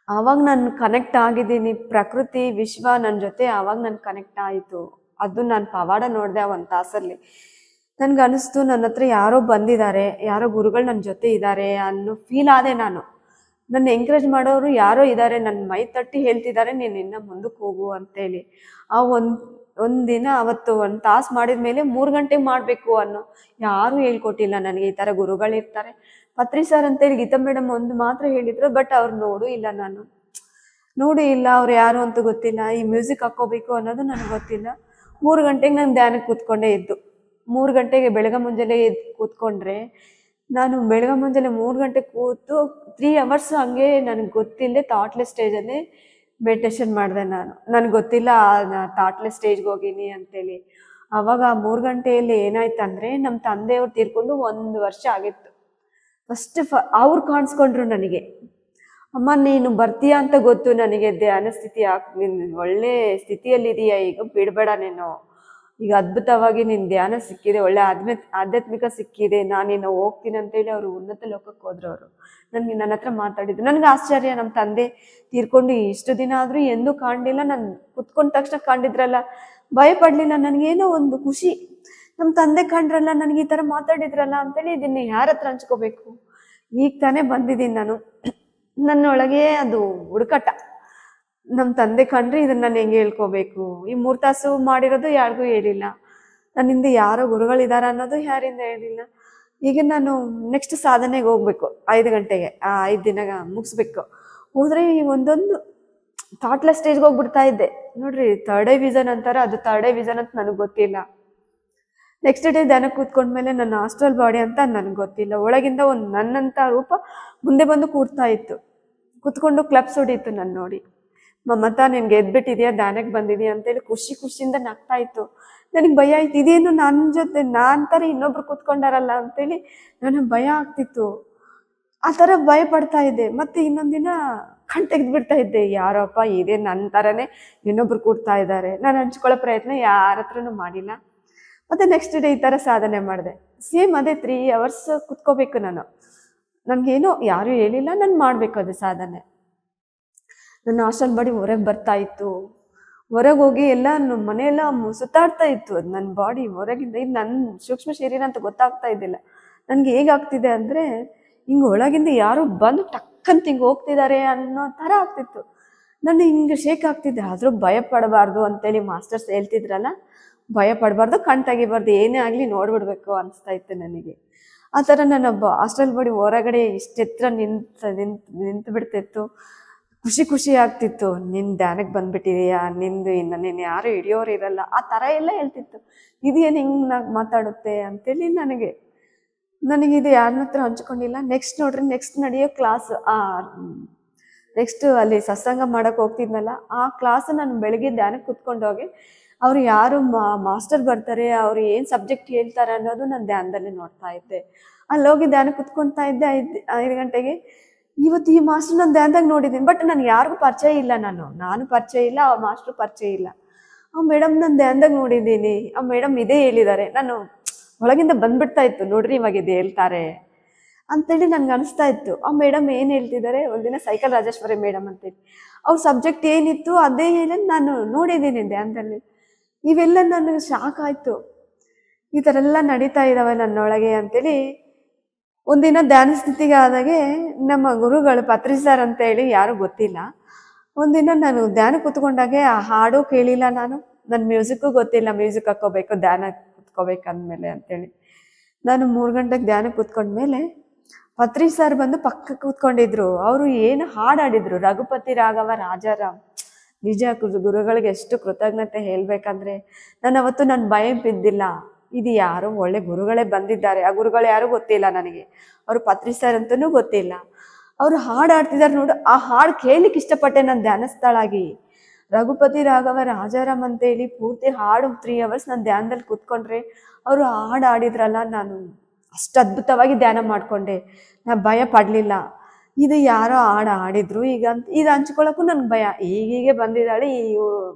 ಆವಾಗ ನಾನು ಕನೆಕ್ಟ್ ಆಗಿದ್ದೀನಿ, ಪ್ರಕೃತಿ ವಿಶ್ವ ನನ್ನ ಜೊತೆ ಆವಾಗ ನಾನು ಕನೆಕ್ಟ್ ಆಯಿತು. ಅದು ನಾನು ಪವಾಡ ನೋಡಿದೆ ಆ 1 ತಾಸಲ್ಲಿ. ನನಗೆ ಅನಿಸ್ತು, ನನ್ನ ಹತ್ರ ಯಾರೋ ಬಂದಿದ್ದಾರೆ, ಯಾರೋ ಗುರುಗಳು ನನ್ನ ಜೊತೆ ಇದ್ದಾರೆ ಅನ್ನೋ ಫೀಲ್ ಆದೆ ನಾನು. ನನ್ನ ಎಂಕರೇಜ್ ಮಾಡೋರು ಯಾರೋ ಇದ್ದಾರೆ, ನನ್ನ ಮೈ ತಟ್ಟಿ ಹೇಳ್ತಿದ್ದಾರೆ ನೀನು ಇನ್ನು ಮುಂದಕ್ಕೆ ಹೋಗು ಅಂತೇಳಿ. ಆ ಒಂದು ದಿನ ಅವತ್ತು 1 ತಾಸು ಮಾಡಿದ ಮೇಲೆ 3 ಗಂಟೆಗೆ ಮಾಡಬೇಕು ಅನ್ನೋ ಯಾರೂ ಹೇಳ್ಕೊಟ್ಟಿಲ್ಲ ನನಗೆ. ಈ ಥರ ಗುರುಗಳಿರ್ತಾರೆ. ಪತ್ರಿ ಸರ್ ಅಂತೇಳಿ ಗೀತಾ ಮೇಡಮ್ ಒಂದು ಮಾತ್ರ ಹೇಳಿದ್ರು, ಬಟ್ ಅವ್ರು ನೋಡೂ ಇಲ್ಲ, ನಾನು ನೋಡೂ ಇಲ್ಲ, ಅವ್ರು ಯಾರು ಅಂತ ಗೊತ್ತಿಲ್ಲ. ಈ ಮ್ಯೂಸಿಕ್ ಹಾಕ್ಕೋಬೇಕು ಅನ್ನೋದು ನನಗೆ ಗೊತ್ತಿಲ್ಲ. 3 ಗಂಟೆಗೆ ನಾನು ಧ್ಯಾನಕ್ಕೆ ಕೂತ್ಕೊಂಡೇ ಇದ್ದು. 3 ಗಂಟೆಗೆ ಬೆಳಗ್ಗೆ ಮುಂಜಾನೆ ಎದ್ದು ಕೂತ್ಕೊಂಡ್ರೆ, ನಾನು ಬೆಳಗ್ಗೆ ಮುಂಜಾನೆ 3 ಗಂಟೆಗೆ ಕೂತು 3 ಅವರ್ಸ್ ಹಂಗೆ ನನಗೆ ಗೊತ್ತಿಲ್ಲದೆ ಥಾಟ್ಲೆಸ್ ಸ್ಟೇಜಲ್ಲಿ ಮೆಡಿಟೇಷನ್ ಮಾಡಿದೆ ನಾನು. ನನಗೆ ಗೊತ್ತಿಲ್ಲ ಥಾಟ್ಲೆಸ್ ಸ್ಟೇಜ್ಗೆ ಹೋಗೀನಿ ಅಂತೇಳಿ. ಆವಾಗ 3 ಗಂಟೆಯಲ್ಲಿ ಏನಾಯ್ತಂದರೆ, ನಮ್ಮ ತಂದೆಯವ್ರು ತೀರ್ಕೊಂಡು 1 ವರ್ಷ ಆಗಿತ್ತು. ಅವ್ರು ಕಾಣಿಸ್ಕೊಂಡ್ರು ನನಗೆ. ಅಮ್ಮ ನೀನು ಬರ್ತೀಯಾ ಅಂತ ಗೊತ್ತು ನನಗೆ, ಧ್ಯಾನ ಸ್ಥಿತಿ ನೀನು ಒಳ್ಳೆ ಸ್ಥಿತಿಯಲ್ಲಿದೆಯಾ, ಈಗ ಬಿಡಬೇಡ ನೀನು, ಈಗ ಅದ್ಭುತವಾಗಿ ನಿನ್ನ ಧ್ಯಾನ ಸಿಕ್ಕಿದೆ, ಒಳ್ಳೆ ಆಧ್ಯಾತ್ಮಿಕ ಸಿಕ್ಕಿದೆ, ನಾನಿನ್ನು ಹೋಗ್ತೀನಿ ಅಂತೇಳಿ ಅವರು ಉನ್ನತ ಲೋಕಕ್ಕೆ ಹೋದ್ರು. ಅವರು ನನ್ನ ಹತ್ರ ಮಾತಾಡಿದ್ರು. ನನಗೆ ಆಶ್ಚರ್ಯ, ನಮ್ಮ ತಂದೆ ತೀರ್ಕೊಂಡು ಇಷ್ಟು ದಿನ ಆದರೂ ಎಂದೂ ಕಾಣಲಿಲ್ಲ. ನಾನು ಕುತ್ಕೊಂಡ ತಕ್ಷಣ ಕಂಡಿದ್ರಲ್ಲ, ಭಯಪಡಲಿಲ್ಲ. ನನಗೇನೋ ಒಂದು ಖುಷಿ, ನಮ್ಮ ತಂದೆ ಕಂಡ್ರಲ್ಲ, ನನಗೆ ಈ ಥರ ಮಾತಾಡಿದ್ರಲ್ಲ ಅಂತೇಳಿ ಇದನ್ನು ಯಾರ ಹತ್ರ ಹಂಚ್ಕೋಬೇಕು. ಈಗ ತಾನೇ ಬಂದಿದ್ದೀನಿ ನಾನು. ನನ್ನೊಳಗೆ ಅದು ಹುಡುಕಾಟ. ನಮ್ಮ ತಂದೆ ಕಂಡ್ರೆ ಇದನ್ನ ನಾನು ಹೆಂಗೆ ಹೇಳ್ಕೋಬೇಕು, ಈ 3 ತಾಸು ಮಾಡಿರೋದು ಯಾರಿಗೂ ಹೇಳಿಲ್ಲ, ನನ್ನಿಂದ ಯಾರೋ ಗುರುಗಳಿದಾರ ಅನ್ನೋದು ಯಾರಿಂದ ಹೇಳಿಲ್ಲ. ಈಗ ನಾನು ನೆಕ್ಸ್ಟ್ ಸಾಧನೆಗೆ ಹೋಗ್ಬೇಕು 5 ಗಂಟೆಗೆ, 5 ದಿನ ಮುಗಿಸ್ಬೇಕು. ಹೋದ್ರೆ ಈ ಒಂದೊಂದು ಥಾಟ್ಲೆಸ್ ಸ್ಟೇಜ್ಗೆ ಹೋಗ್ಬಿಡ್ತಾ ಇದ್ದೆ ನೋಡ್ರಿ. ಥರ್ಡ್ ಐ ವಿಷನ್ ಅಂತಾರೆ, ಅದು ಥರ್ಡ್ ಐ ವಿಷನ್ ಅಂತ ನನಗೆ ಗೊತ್ತಿಲ್ಲ. ನೆಕ್ಸ್ಟ್ ಡೇ ಧ್ಯಾನ ಕೂತ್ಕೊಂಡ್ಮೇಲೆ ನನ್ನ ಹಾಸ್ಟೆಲ್ ಬಾಡಿ ಅಂತ ನನಗೆ ಗೊತ್ತಿಲ್ಲ. ಒಳಗಿಂದ ಒಂದು ನನ್ನಂಥ ರೂಪ ಮುಂದೆ ಬಂದು ಕೂಡ್ತಾ ಇತ್ತು, ಕೂತ್ಕೊಂಡು ಕ್ಲಬ್ಸ್ ಹೊಡೀತು ನನ್ನ ನೋಡಿ. ಮಮತಾ ನಿನ್ಗೆ ಎದ್ಬಿಟ್ಟಿದ್ಯಾ, ಧ್ಯಾನಕ್ಕೆ ಬಂದಿದ್ಯಾ ಅಂತೇಳಿ ಖುಷಿಯಿಂದ ನಗ್ತಾ ಇತ್ತು. ನನಗೆ ಭಯ ಆಯ್ತು, ಇದೇನು ನನ್ನ ಜೊತೆ ನಾನು ಥರ ಇನ್ನೊಬ್ರು ಕೂತ್ಕೊಂಡಾರಲ್ಲ ಅಂತೇಳಿ ನನಗೆ ಭಯ ಆಗ್ತಿತ್ತು. ಆ ಥರ ಭಯ ಪಡ್ತಾ ಇದ್ದೆ. ಮತ್ತೆ ಇನ್ನೊಂದಿನ ಕಣ್ ತೆಗೆದ್ಬಿಡ್ತಾ ಇದ್ದೆ, ಯಾರಪ್ಪ ಇದೇ ನನ್ನ ಥರನೇ ಇನ್ನೊಬ್ರು ಕೂಡ್ತಾ ಇದ್ದಾರೆ. ನಾನು ಹಂಚ್ಕೊಳ್ಳೋ ಪ್ರಯತ್ನ ಯಾರ ಹತ್ರನೂ ಮಾಡಿಲ್ಲ. ಮತ್ತೆ ನೆಕ್ಸ್ಟ್ ಡೇ ಈ ಥರ ಸಾಧನೆ ಮಾಡಿದೆ. ಸೇಮ್ ಅದೇ 3 hours ಕುತ್ಕೋಬೇಕು ನಾನು. ನನಗೇನೋ ಯಾರೂ ಹೇಳಿಲ್ಲ, ನಾನು ಮಾಡಬೇಕು ಅದು ಸಾಧನೆ. ನನ್ನ ಹಾಸ್ಟೆಲ್ ಬಾಡಿ ಹೊರಗೆ ಬರ್ತಾ ಇತ್ತು. ಹೊರಗೆ ಹೋಗಿ ಎಲ್ಲ ಮನೆಯೆಲ್ಲ ಸುತ್ತಾಡ್ತಾ ಇತ್ತು. ಅದು ನನ್ನ ಬಾಡಿ ಹೊರಗಿಂದ, ಇದು ನನ್ನ ಸೂಕ್ಷ್ಮ ಶರೀರ ಅಂತ ಗೊತ್ತಾಗ್ತಾ ಇದ್ದಿಲ್ಲ. ನನಗೆ ಹೇಗಾಗ್ತಿದೆ ಅಂದರೆ, ಹಿಂಗೆ ಒಳಗಿಂದ ಯಾರು ಬಂದು ಟಕ್ಕಂತ ಹಿಂಗೆ ಹೋಗ್ತಿದ್ದಾರೆ ಅನ್ನೋ ಥರ ಆಗ್ತಿತ್ತು. ನಾನು ಹಿಂಗೆ ಶೇಕ್ ಆಗ್ತಿದ್ದೆ. ಆದರೂ ಭಯ ಪಡಬಾರ್ದು ಅಂತೇಳಿ ಮಾಸ್ಟರ್ಸ್ ಹೇಳ್ತಿದ್ರಲ್ಲ, ಭಯ ಪಡಬಾರ್ದು, ಕಣ್ ತೆಗಿಬಾರ್ದು, ಏನೇ ಆಗಲಿ ನೋಡ್ಬಿಡ್ಬೇಕು ಅನಿಸ್ತಾ ಇತ್ತು ನನಗೆ. ಆ ಥರ ನನ್ನ ಹಾಸ್ಟೆಲ್ ಬಾಡಿ ಹೊರಗಡೆ ಇಷ್ಟೆತ್ರ ನಿಂತು ಬಿಡ್ತಿತ್ತು. ಖುಷಿ ಆಗ್ತಿತ್ತು. ನಿನ್ನ ಧ್ಯಾನಕ್ಕೆ ಬಂದ್ಬಿಟ್ಟಿದೆಯಾ, ನಿಂದು ಇನ್ನು ನೀನು ಯಾರು ಹಿಡಿಯೋರು ಇರಲ್ಲ, ಆ ಥರ ಎಲ್ಲ ಹೇಳ್ತಿತ್ತು. ಇದೇನು ಹಿಂಗೆ ಮಾತಾಡುತ್ತೆ ಅಂತೇಳಿ ನನಗಿದು ಯಾರನ್ನ ಹತ್ರ ಹಂಚ್ಕೊಂಡಿಲ್ಲ. ನೆಕ್ಸ್ಟ್ ನೋಡ್ರಿ, ನೆಕ್ಸ್ಟ್ ನಡೆಯೋ ಕ್ಲಾಸ್, ನೆಕ್ಸ್ಟ್ ಅಲ್ಲಿ ಸತ್ಸಂಗ ಮಾಡೋಕೆ ಹೋಗ್ತಿದ್ನಲ್ಲ, ಆ ಕ್ಲಾಸ್ ನಾನು ಬೆಳಗ್ಗೆ ಧ್ಯಾನಕ್ಕೆ ಕೂತ್ಕೊಂಡೋಗಿ ಅವ್ರು ಯಾರು ಮಾಸ್ಟರ್ ಬರ್ತಾರೆ, ಅವ್ರು ಏನು ಸಬ್ಜೆಕ್ಟ್ ಹೇಳ್ತಾರೆ ಅನ್ನೋದು ನಾನು ಧ್ಯಾನದಲ್ಲಿ ನೋಡ್ತಾ ಇದ್ದೆ. ಅಲ್ಲೋಗಿ ಧ್ಯಾನಕ್ಕೆ ಕೂತ್ಕೊಳ್ತಾ ಇದ್ದೆ 5 ಗಂಟೆಗೆ. ಇವತ್ತು ಈ ಮಾಸ್ಟರ್ ನಾನು ಧ್ಯಾನದಾಗ ನೋಡಿದ್ದೀನಿ, ಬಟ್ ನನಗೆ ಯಾರಿಗೂ ಪರಿಚಯ ಇಲ್ಲ. ನಾನು ಪರಿಚಯ ಇಲ್ಲ, ಆ ಮಾಸ್ಟ್ರು ಪರಿಚಯ ಇಲ್ಲ. ಆ ಮೇಡಮ್ ನಾನು ಧ್ಯಾನದಾಗ ನೋಡಿದ್ದೀನಿ, ಆ ಮೇಡಮ್ ಇದೇ ಹೇಳಿದ್ದಾರೆ. ನಾನು ಒಳಗಿಂದ ಬಂದ್ಬಿಡ್ತಾ ಇತ್ತು, ನೋಡ್ರಿ ಇವಾಗ ಇದು ಹೇಳ್ತಾರೆ ಅಂತೇಳಿ ನನ್ಗೆ ಅನಿಸ್ತಾ ಇತ್ತು. ಆ ಮೇಡಮ್ ಏನು ಹೇಳ್ತಿದ್ದಾರೆ, ಒಂದಿನ ಸೈಕಲ್ ರಾಜೇಶ್ವರಿ ಮೇಡಮ್ ಅಂತೇಳಿ, ಅವ್ರ ಸಬ್ಜೆಕ್ಟ್ ಏನಿತ್ತು ಅದೇ ಹೇಳಿ ನಾನು ನೋಡಿದ್ದೀನಿ ಧ್ಯಾನದಲ್ಲಿ. ಇವೆಲ್ಲ ನನಗೆ ಶಾಕ್ ಆಯಿತು, ಈ ಥರ ಎಲ್ಲ ನಡೀತಾ ಇದ್ದಾವೆ ನನ್ನೊಳಗೆ ಅಂತೇಳಿ. ಒಂದಿನ ಧ್ಯಾನ ಸ್ಥಿತಿಗೆ ಆದಾಗೆ ನಮ್ಮ ಗುರುಗಳು ಪತ್ರಿ ಸರ್ ಅಂತೇಳಿ ಯಾರೂ ಗೊತ್ತಿಲ್ಲ. ಒಂದಿನ ನಾನು ಧ್ಯಾನ ಕೂತ್ಕೊಂಡಾಗೆ ಆ ಹಾಡು ಕೇಳಿಲ್ಲ, ನನ್ನ ಮ್ಯೂಸಿಕ್ಕು ಗೊತ್ತಿಲ್ಲ, ಮ್ಯೂಸಿಕ್ ಹಾಕ್ಕೋಬೇಕು ಧ್ಯಾನ ಕೂತ್ಕೋಬೇಕಂದ್ಮೇಲೆ ಅಂತೇಳಿ. ನಾನು 3 ಗಂಟೆಗೆ ಧ್ಯಾನ ಕೂತ್ಕೊಂಡ್ಮೇಲೆ ಪತ್ರಿ ಸರ್ ಬಂದು ಪಕ್ಕಕ್ಕೆ ಕೂತ್ಕೊಂಡಿದ್ರು. ಅವರು ಏನು ಹಾಡಾಡಿದ್ರು, ರಘುಪತಿ ರಾಘವ ರಾಜಾರಾಮ್. ನಿಜ ಗುರುಗಳಿಗೆ ಎಷ್ಟು ಕೃತಜ್ಞತೆ ಹೇಳ್ಬೇಕಂದ್ರೆ, ನಾನು ಅವತ್ತು ನನ್ನ ಭಯ ಬಿದ್ದಿಲ್ಲ. ಇದು ಯಾರೋ ಒಳ್ಳೆ ಗುರುಗಳೇ ಬಂದಿದ್ದಾರೆ, ಆ ಗುರುಗಳು ಯಾರೂ ಗೊತ್ತಿಲ್ಲ ನನಗೆ, ಅವರು ಪತ್ರಿ ಸರ್ ಅಂತನೂ ಗೊತ್ತಿಲ್ಲ. ಅವರು ಹಾಡು ಆಡ್ತಿದ್ದಾರೆ ನೋಡು, ಆ ಹಾಡು ಕೇಳಲಿಕ್ಕೆ ಇಷ್ಟಪಟ್ಟೆ ನಾನು ಧ್ಯಾನಸ್ಥಳಾಗಿ. ರಘುಪತಿ ರಾಘವ ರಾಜಾರಾಮ್ ಅಂತೇಳಿ ಪೂರ್ತಿ ಹಾಡು 3 hours ನಾನು ಧ್ಯಾನದಲ್ಲಿ ಕೂತ್ಕೊಂಡ್ರೆ ಅವರು ಹಾಡು ಆಡಿದ್ರಲ್ಲ, ನಾನು ಅಷ್ಟು ಅದ್ಭುತವಾಗಿ ಧ್ಯಾನ ಮಾಡಿಕೊಂಡೆ. ನಾನು ಭಯ ಪಡಲಿಲ್ಲ. ಇದು ಯಾರೋ ಆಡಿದ್ರು, ಈಗ ಇದು ಹಂಚ್ಕೊಳ್ಳೋಕ್ಕೂ ನನಗೆ ಭಯ. ಹೀಗೆ ಬಂದಿದ್ದಾಳೆ,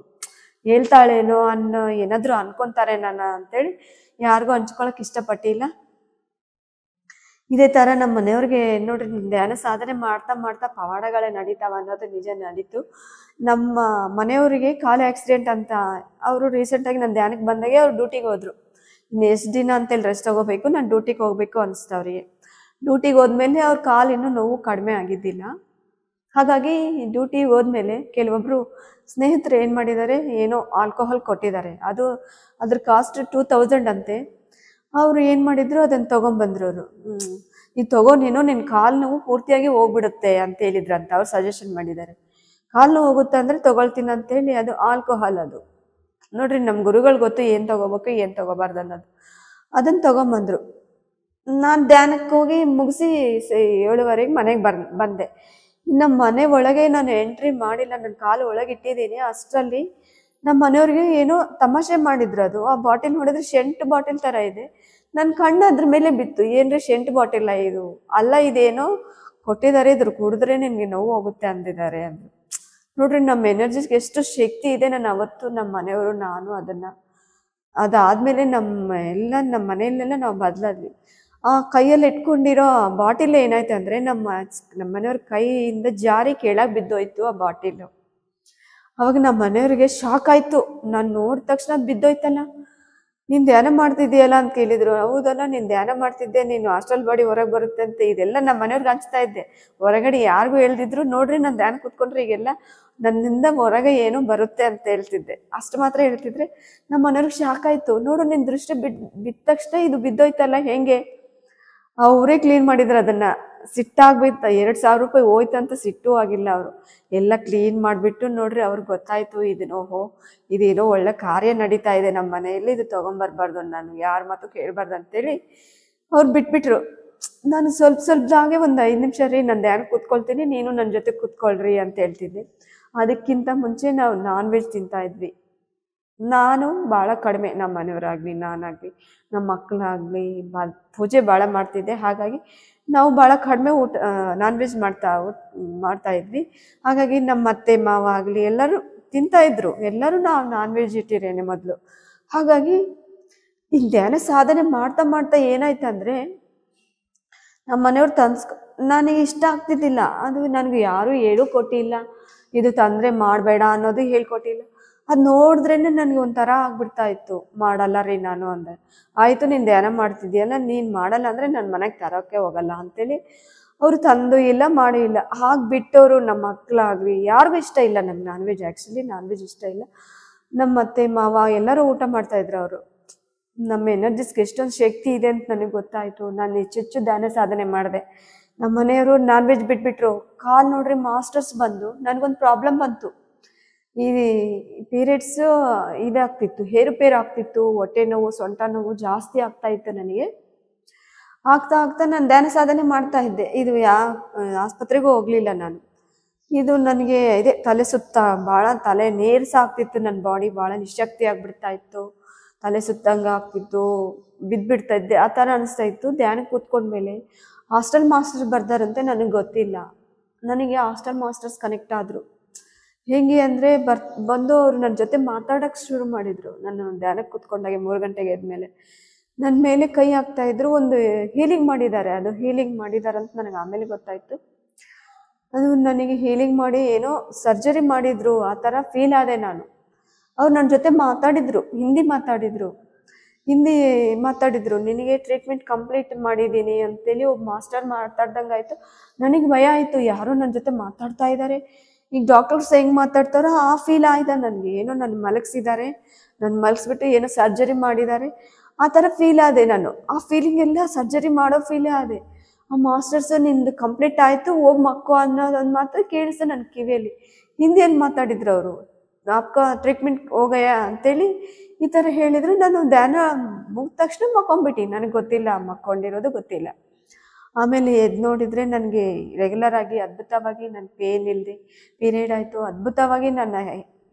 ಹೇಳ್ತಾಳೇನೋ ಅನ್ನೋ ಏನಾದರೂ ಅನ್ಕೊತಾರೆ ನಾನು ಅಂತೇಳಿ ಯಾರಿಗೂ ಹಂಚ್ಕೊಳಕ್ಕೆ ಇಷ್ಟಪಟ್ಟಿಲ್ಲ. ಇದೇ ಥರ ನಮ್ಮ ಮನೆಯವ್ರಿಗೆ ನೋಡ್ರಿ, ಧ್ಯಾನ ಸಾಧನೆ ಮಾಡ್ತಾ ಮಾಡ್ತಾ ಪವಾಡಗಳೇ ನಡೀತಾವ ಅನ್ನೋದು ನಿಜ ನಡೀತು. ನಮ್ಮ ಮನೆಯವರಿಗೆ ಕಾಲು ಆಕ್ಸಿಡೆಂಟ್ ಅಂತ, ಅವರು ರೀಸೆಂಟಾಗಿ ನಾನು ಧ್ಯಾನಕ್ಕೆ ಬಂದಾಗೆ ಅವ್ರು ಡ್ಯೂಟಿಗೆ ಹೋದ್ರು. ಇನ್ನು ಎಷ್ಟು ದಿನ ಅಂತೇಳಿ ರೆಸ್ಟ್ ತಗೋಬೇಕು, ನಾನು ಡ್ಯೂಟಿಗೆ ಹೋಗ್ಬೇಕು ಅನಿಸ್ತು ಅವರಿಗೆ. ಡ್ಯೂಟಿಗೆ ಹೋದ್ಮೇಲೆ ಅವ್ರ ಕಾಲು ಇನ್ನೂ ನೋವು ಕಡಿಮೆ ಆಗಿದ್ದಿಲ್ಲ. ಹಾಗಾಗಿ ಡ್ಯೂಟಿಗೆ ಹೋದ್ಮೇಲೆ ಕೆಲವೊಬ್ಬರು ಸ್ನೇಹಿತರು ಏನು ಮಾಡಿದ್ದಾರೆ, ಏನೋ ಆಲ್ಕೋಹಾಲ್ ಕೊಟ್ಟಿದ್ದಾರೆ. ಅದ್ರ ಕಾಸ್ಟ್ 2000 ಅಂತೆ. ಅವರು ಏನು ಮಾಡಿದ್ರು, ಅದನ್ನು ತೊಗೊಂಬಂದ್ರು. ಅವರು ಇದು ತಗೋ, ನಿನ್ನ ಕಾಲು ನೋವು ಪೂರ್ತಿಯಾಗಿ ಹೋಗ್ಬಿಡುತ್ತೆ ಅಂತ ಹೇಳಿದ್ರಂತ. ಅವ್ರು ಸಜೆಷನ್ ಮಾಡಿದ್ದಾರೆ. ಕಾಲು ನೋವು ಹೋಗುತ್ತೆ ಅಂದರೆ ತೊಗೊಳ್ತೀನಿ ಅಂತೇಳಿ. ಅದು ಆಲ್ಕೋಹಾಲ್. ಅದು ನೋಡ್ರಿ, ನಮ್ಮ ಗುರುಗಳು ಗೊತ್ತು ಏನು ತೊಗೋಬೇಕು ಏನು ತೊಗೋಬಾರ್ದು ಅನ್ನೋದು. ಅದನ್ನು ತೊಗೊಂಬಂದರು. ನಾನು ಧ್ಯಾನಕ್ಕೆ ಹೋಗಿ ಮುಗಿಸಿ 7:30 ಮನೆಗೆ ಬಂದೆ. ನಮ್ಮ ಮನೆ ಒಳಗೆ ನಾನು ಎಂಟ್ರಿ ಮಾಡಿಲ್ಲ, ನನ್ನ ಕಾಲು ಒಳಗೆ ಇಟ್ಟಿದ್ದೀನಿ. ಅಷ್ಟರಲ್ಲಿ ನಮ್ಮ ಮನೆಯವ್ರಿಗೆ ಏನೋ ತಮಾಷೆ ಮಾಡಿದ್ರು. ಅದು ಆ ಬಾಟಿಲ್ ನೋಡಿದ್ರೆ ಸೆಂಟ್ ಬಾಟಿಲ್ ಥರ ಇದೆ. ನನ್ನ ಕಣ್ಣು ಅದ್ರ ಮೇಲೆ ಬಿತ್ತು. ಏನ್ರಿ ಸೆಂಟ್ ಬಾಟಿಲ್ಲ ಇದು? ಅಲ್ಲ, ಇದೇನೋ ಕೊಟ್ಟಿದ್ದಾರೆ, ಇದ್ರ ಕುಡಿದ್ರೆ ನಿನಗೆ ನೋವು ಹೋಗುತ್ತೆ ಅಂದಿದ್ದಾರೆ ಅಂದರು. ನೋಡ್ರಿ, ನಮ್ಮ ಎನರ್ಜಿಗೆ ಎಷ್ಟು ಶಕ್ತಿ ಇದೆ. ನಾನು ಅವತ್ತು ನಮ್ಮ ಮನೆಯವರು ನಾನು ಅದಾದಮೇಲೆ ನಮ್ಮ ಮನೆಯಲ್ಲೆಲ್ಲ ನಾವು ಬದಲಾದ್ವಿ. ಆ ಕೈಯಲ್ಲಿ ಇಟ್ಕೊಂಡಿರೋ ಬಾಟಿಲ್ ಏನಾಯ್ತು ಅಂದರೆ, ನಮ್ಮ ಮನೆಯವ್ರ ಕೈಯಿಂದ ಜಾರಿ ಕೆಳಗೆ ಬಿದ್ದೋಯ್ತು ಆ ಬಾಟಿಲು. ಅವಾಗ ನಮ್ಮ ಮನೆಯವ್ರಿಗೆ ಶಾಕ್ ಆಯಿತು. ನಾನು ನೋಡಿದ ತಕ್ಷಣ ಅದು ಬಿದ್ದೋಯ್ತಲ್ಲ. ನೀನು ಧ್ಯಾನ ಮಾಡ್ತಿದ್ದೀಯಲ್ಲ ಅಂತ ಕೇಳಿದ್ರು. ಹೌದಲ್ಲ, ನೀನು ಧ್ಯಾನ ಮಾಡ್ತಿದ್ದೆ, ನೀನು ಹಾಸ್ಟೆಲ್ ಬಾಡಿ ಹೊರಗೆ ಬರುತ್ತೆ ಅಂತ ಇದೆಲ್ಲ ನಮ್ಮ ಮನೆಯವ್ರಿಗೆ ಹಂಚ್ತಾ ಇದ್ದೆ. ಹೊರಗಡೆ ಯಾರಿಗೂ ಹೇಳ್ದಿದ್ರು, ನೋಡ್ರಿ ನಾನು ಧ್ಯಾನ ಕೂತ್ಕೊಂಡ್ರೆ ಈಗೆಲ್ಲ ನನ್ನಿಂದ ಹೊರಗೆ ಏನೋ ಬರುತ್ತೆ ಅಂತ ಹೇಳ್ತಿದ್ದೆ. ಅಷ್ಟು ಮಾತ್ರ ಹೇಳ್ತಿದ್ರೆ ನಮ್ಮ ಮನೆಯವ್ರಿಗೆ ಶಾಕ್ ಆಯಿತು. ನೋಡು, ನಿನ್ನ ದೃಷ್ಟಿ ಬಿದ್ದ ತಕ್ಷಣ ಇದು ಬಿದ್ದೋಯ್ತಲ್ಲ, ಹೆಂಗೆ? ಅವರೇ ಕ್ಲೀನ್ ಮಾಡಿದ್ರು ಅದನ್ನು. ಸಿಟ್ಟಾಗ್ಬಿತ್ತ, 2,000 ರೂಪಾಯಿ ಹೋಯ್ತಂತ ಸಿಟ್ಟು ಆಗಿಲ್ಲ ಅವರು. ಎಲ್ಲ ಕ್ಲೀನ್ ಮಾಡಿಬಿಟ್ಟು ನೋಡ್ರಿ ಅವ್ರಿಗೆ ಗೊತ್ತಾಯಿತು, ಓಹೋ ಇದೇನೋ ಒಳ್ಳೆ ಕಾರ್ಯ ನಡೀತಾ ಇದೆ ನಮ್ಮ ಮನೆಯಲ್ಲಿ, ಇದು ತೊಗೊಂಬರ್ಬಾರ್ದು, ನಾನು ಯಾರ ಮಾತು ಕೇಳಬಾರ್ದು ಅಂತೇಳಿ ಅವ್ರು ಬಿಟ್ಬಿಟ್ರು. ನಾನು ಸ್ವಲ್ಪದಾಗೆ ಒಂದು 5 ನಿಮಿಷ ರೀ, ನಾನು ಧ್ಯಾನ ಕೂತ್ಕೊಳ್ತೀನಿ, ನೀನು ನನ್ನ ಜೊತೆ ಕೂತ್ಕೊಳ್ರಿ ಅಂತ ಹೇಳ್ತಿದ್ದೆ. ಅದಕ್ಕಿಂತ ಮುಂಚೆ ನಾವು ನಾನ್ ವೆಜ್ ತಿಂತಾಯಿದ್ವಿ. ನಾನು ಭಾಳ ಕಡಿಮೆ, ನಮ್ಮ ಮನೆಯವರಾಗಲಿ ನಾನಾಗಲಿ ನಮ್ಮ ಮಕ್ಕಳಾಗಲಿ ಪೂಜೆ ಭಾಳ ಮಾಡ್ತಿದ್ದೆ. ಹಾಗಾಗಿ ನಾವು ಭಾಳ ಕಡಿಮೆ ನಾನ್ ವೆಜ್ ಮಾಡ್ತಾ ಇದ್ವಿ. ಹಾಗಾಗಿ ನಮ್ಮ ಅತ್ತೆ ಮಾವ ಆಗಲಿ ಎಲ್ಲರೂ ತಿಂತಾಯಿದ್ರು. ಎಲ್ಲರೂ ನಾವು ನಾನ್ ವೆಜಿಟೇರಿಯನ್ನೇ ಮೊದಲು. ಹಾಗಾಗಿ ಈ ಧ್ಯಾನ ಸಾಧನೆ ಮಾಡ್ತಾ ಮಾಡ್ತಾ ಏನಾಯ್ತಂದರೆ, ನಮ್ಮ ಮನೆಯವ್ರು ನನಗೆ ಇಷ್ಟ ಆಗ್ತಿದ್ದಿಲ್ಲ. ಅದು ನನಗೆ ಯಾರೂ ಹೇಳೂ ಕೊಟ್ಟಿಲ್ಲ, ಇದು ತಂದರೆ ಮಾಡಬೇಡ ಅನ್ನೋದು ಹೇಳ್ಕೊಟ್ಟಿಲ್ಲ. ಅದು ನೋಡಿದ್ರೇ ನನಗೆ ಒಂಥರ ಆಗ್ಬಿಡ್ತಾ ಇತ್ತು. ಮಾಡಲ್ಲ ರೀ ನಾನು ಅಂದೆ. ಆಯಿತು, ನೀನು ಧ್ಯಾನ ಮಾಡ್ತಿದ್ದೀಯಲ್ಲ, ನೀನು ಮಾಡಲ್ಲ ಅಂದರೆ ನನ್ನ ಮನೆಗೆ ತರೋಕ್ಕೆ ಹೋಗಲ್ಲ ಅಂತೇಳಿ ಅವರು ತಂದು ಇಲ್ಲ, ಮಾಡೂ ಇಲ್ಲ. ಹಾಗೆ ಬಿಟ್ಟವರು. ನಮ್ಮ ಮಕ್ಕಳಾಗಲಿ ಯಾರಿಗೂ ಇಷ್ಟ ಇಲ್ಲ ನಮ್ಗೆ non veg. Actually non veg ಇಷ್ಟ ಇಲ್ಲ. ನಮ್ಮ ಅತ್ತೆ ಮಾವ ಎಲ್ಲರೂ ಊಟ ಮಾಡ್ತಾಯಿದ್ರು. ಅವರು ನಮ್ಮ ಎನರ್ಜಿಸ್ಗೆ ಎಷ್ಟೊಂದು ಶಕ್ತಿ ಇದೆ ಅಂತ ನನಗೆ ಗೊತ್ತಾಯಿತು. ನಾನು ಹೆಚ್ಚೆಚ್ಚು ಧ್ಯಾನ ಸಾಧನೆ ಮಾಡಿದೆ. ನಮ್ಮ ಮನೆಯವರು ನಾನ್ ವೆಜ್ ಬಿಟ್ಬಿಟ್ರು. ಕಾಲ್ ನೋಡ್ರಿ ಮಾಸ್ಟರ್ಸ್ ಬಂದು ನನಗೊಂದು ಪ್ರಾಬ್ಲಮ್ ಬಂತು. ಈ ಪೀರಿಯಡ್ಸು ಇದಾಗ್ತಿತ್ತು, ಏರುಪೇರು ಆಗ್ತಿತ್ತು, ಹೊಟ್ಟೆ ನೋವು, ಸೊಂಟ ನೋವು ಜಾಸ್ತಿ ಆಗ್ತಾ ಇತ್ತು ನನಗೆ. ಆಗ್ತಾ ನಾನು ಧ್ಯಾನ ಸಾಧನೆ ಮಾಡ್ತಾ ಇದ್ದೆ. ಇದು ಆಸ್ಪತ್ರೆಗೂ ಹೋಗಲಿಲ್ಲ ನಾನು. ಇದು ನನಗೆ ತಲೆ ಸುತ್ತ, ಭಾಳ ತಲೆ ನೇರ್ಸಾಗ್ತಿತ್ತು, ನನ್ನ ಬಾಡಿ ಭಾಳ ನಿಶಕ್ತಿ ಆಗಿಬಿಡ್ತಾ ಇತ್ತು, ತಲೆ ಸುತ್ತಂಗೆ ಆಗ್ತಿತ್ತು, ಬಿದ್ದುಬಿಡ್ತಾ ಇದ್ದೆ, ಆ ಥರ ಅನಿಸ್ತಾ ಇತ್ತು. ಧ್ಯಾನಕ್ಕೆ ಕೂತ್ಕೊಂಡ್ಮೇಲೆ ಹಾಸ್ಟೆಲ್ ಮಾಸ್ಟರ್ಸ್ ಬರ್ದಾರಂತೆ, ನನಗೆ ಗೊತ್ತಿಲ್ಲ. ನನಗೆ ಹಾಸ್ಟೆಲ್ ಮಾಸ್ಟರ್ಸ್ ಕನೆಕ್ಟ್ ಆದರು. ಹೇಗೆ ಅಂದರೆ ಬಂದು ಅವರು ನನ್ನ ಜೊತೆ ಮಾತಾಡೋಕ್ಕೆ ಶುರು ಮಾಡಿದರು. ನಾನು ಧ್ಯಾನಕ್ಕೆ ಕೂತ್ಕೊಂಡಾಗೆ 3 ಗಂಟೆಗೆ ಎದ್ಮೇಲೆ ನನ್ನ ಮೇಲೆ ಕೈ ಹಾಕ್ತಾಯಿದ್ರು. ಒಂದು ಹೀಲಿಂಗ್ ಮಾಡಿದ್ದಾರೆ. ಅದು ಹೀಲಿಂಗ್ ಮಾಡಿದಾರಂತ ನನಗೆ ಆಮೇಲೆ ಗೊತ್ತಾಯಿತು. ಅದು ನನಗೆ ಹೀಲಿಂಗ್ ಮಾಡಿ ಏನೋ ಸರ್ಜರಿ ಮಾಡಿದರು, ಆ ಥರ ಫೀಲ್ ಆದೆ ನಾನು. ಅವ್ರು ನನ್ನ ಜೊತೆ ಮಾತಾಡಿದರು, ಹಿಂದಿ ಮಾತಾಡಿದರು. ನಿನಗೆ ಟ್ರೀಟ್ಮೆಂಟ್ ಕಂಪ್ಲೀಟ್ ಮಾಡಿದ್ದೀನಿ ಅಂತೇಳಿ ಒಬ್ಬ ಮಾಸ್ಟರ್ ಮಾತಾಡ್ದಂಗೆ ಆಯಿತು. ನನಗೆ ಭಯ ಆಯಿತು, ಯಾರೋ ನನ್ನ ಜೊತೆ ಮಾತಾಡ್ತಾ ಇದ್ದಾರೆ. ಈಗ ಡಾಕ್ಟರ್ಸ್ ಹೆಂಗೆ ಮಾತಾಡ್ತಾರೋ ಆ ಫೀಲ್ ಆಯ್ತು ನನಗೆ. ಏನೋ ನನ್ನ ಮಲಗಿಸ್ಬಿಟ್ಟು ಏನೋ ಸರ್ಜರಿ ಮಾಡಿದ್ದಾರೆ, ಆ ಥರ ಫೀಲ್ ಆದೆ ನಾನು. ಆ ಫೀಲಿಂಗ್ ಎಲ್ಲ ಸರ್ಜರಿ ಮಾಡೋ ಫೀಲೇ ಆದೆ. ಆ ಮಾಸ್ಟರ್ಸ್ ನಿಂದು ಕಂಪ್ಲೀಟ್ ಆಯಿತು, ಹೋಗಿ ಮಕ್ಕೋ ಅನ್ನೋದೊಂದು ಮಾತು ಕೇಳಿಸ್ತು ನನ್ನ ಕಿವಿಯಲ್ಲಿ. ಹಿಂದಿಯಲ್ಲಿ ಮಾತಾಡಿದ್ರು ಅವರು. आपका ಟ್ರೀಟ್ಮೆಂಟ್ ಹೋಗಯ್ಯ ಅಂತೇಳಿ ಈ ಥರ ಹೇಳಿದರು. ನಾನು ಧ್ಯಾನ ಮುಗಿದ ತಕ್ಷಣ ಮಕ್ಕೊಂಬಿಟ್ಟು, ನನಗೆ ಗೊತ್ತಿಲ್ಲ ಮಕ್ಕೊಂಡಿರೋದು ಗೊತ್ತಿಲ್ಲ. ಆಮೇಲೆ ಎದ್ದು ನೋಡಿದರೆ ನನಗೆ ರೆಗ್ಯುಲರ್ ಆಗಿ ಅದ್ಭುತವಾಗಿ ನನ್ನ ಪೇನ್ ಇಲ್ಲದೆ ಪೀರಿಯಡ್ ಆಯಿತು. ಅದ್ಭುತವಾಗಿ ನನ್ನ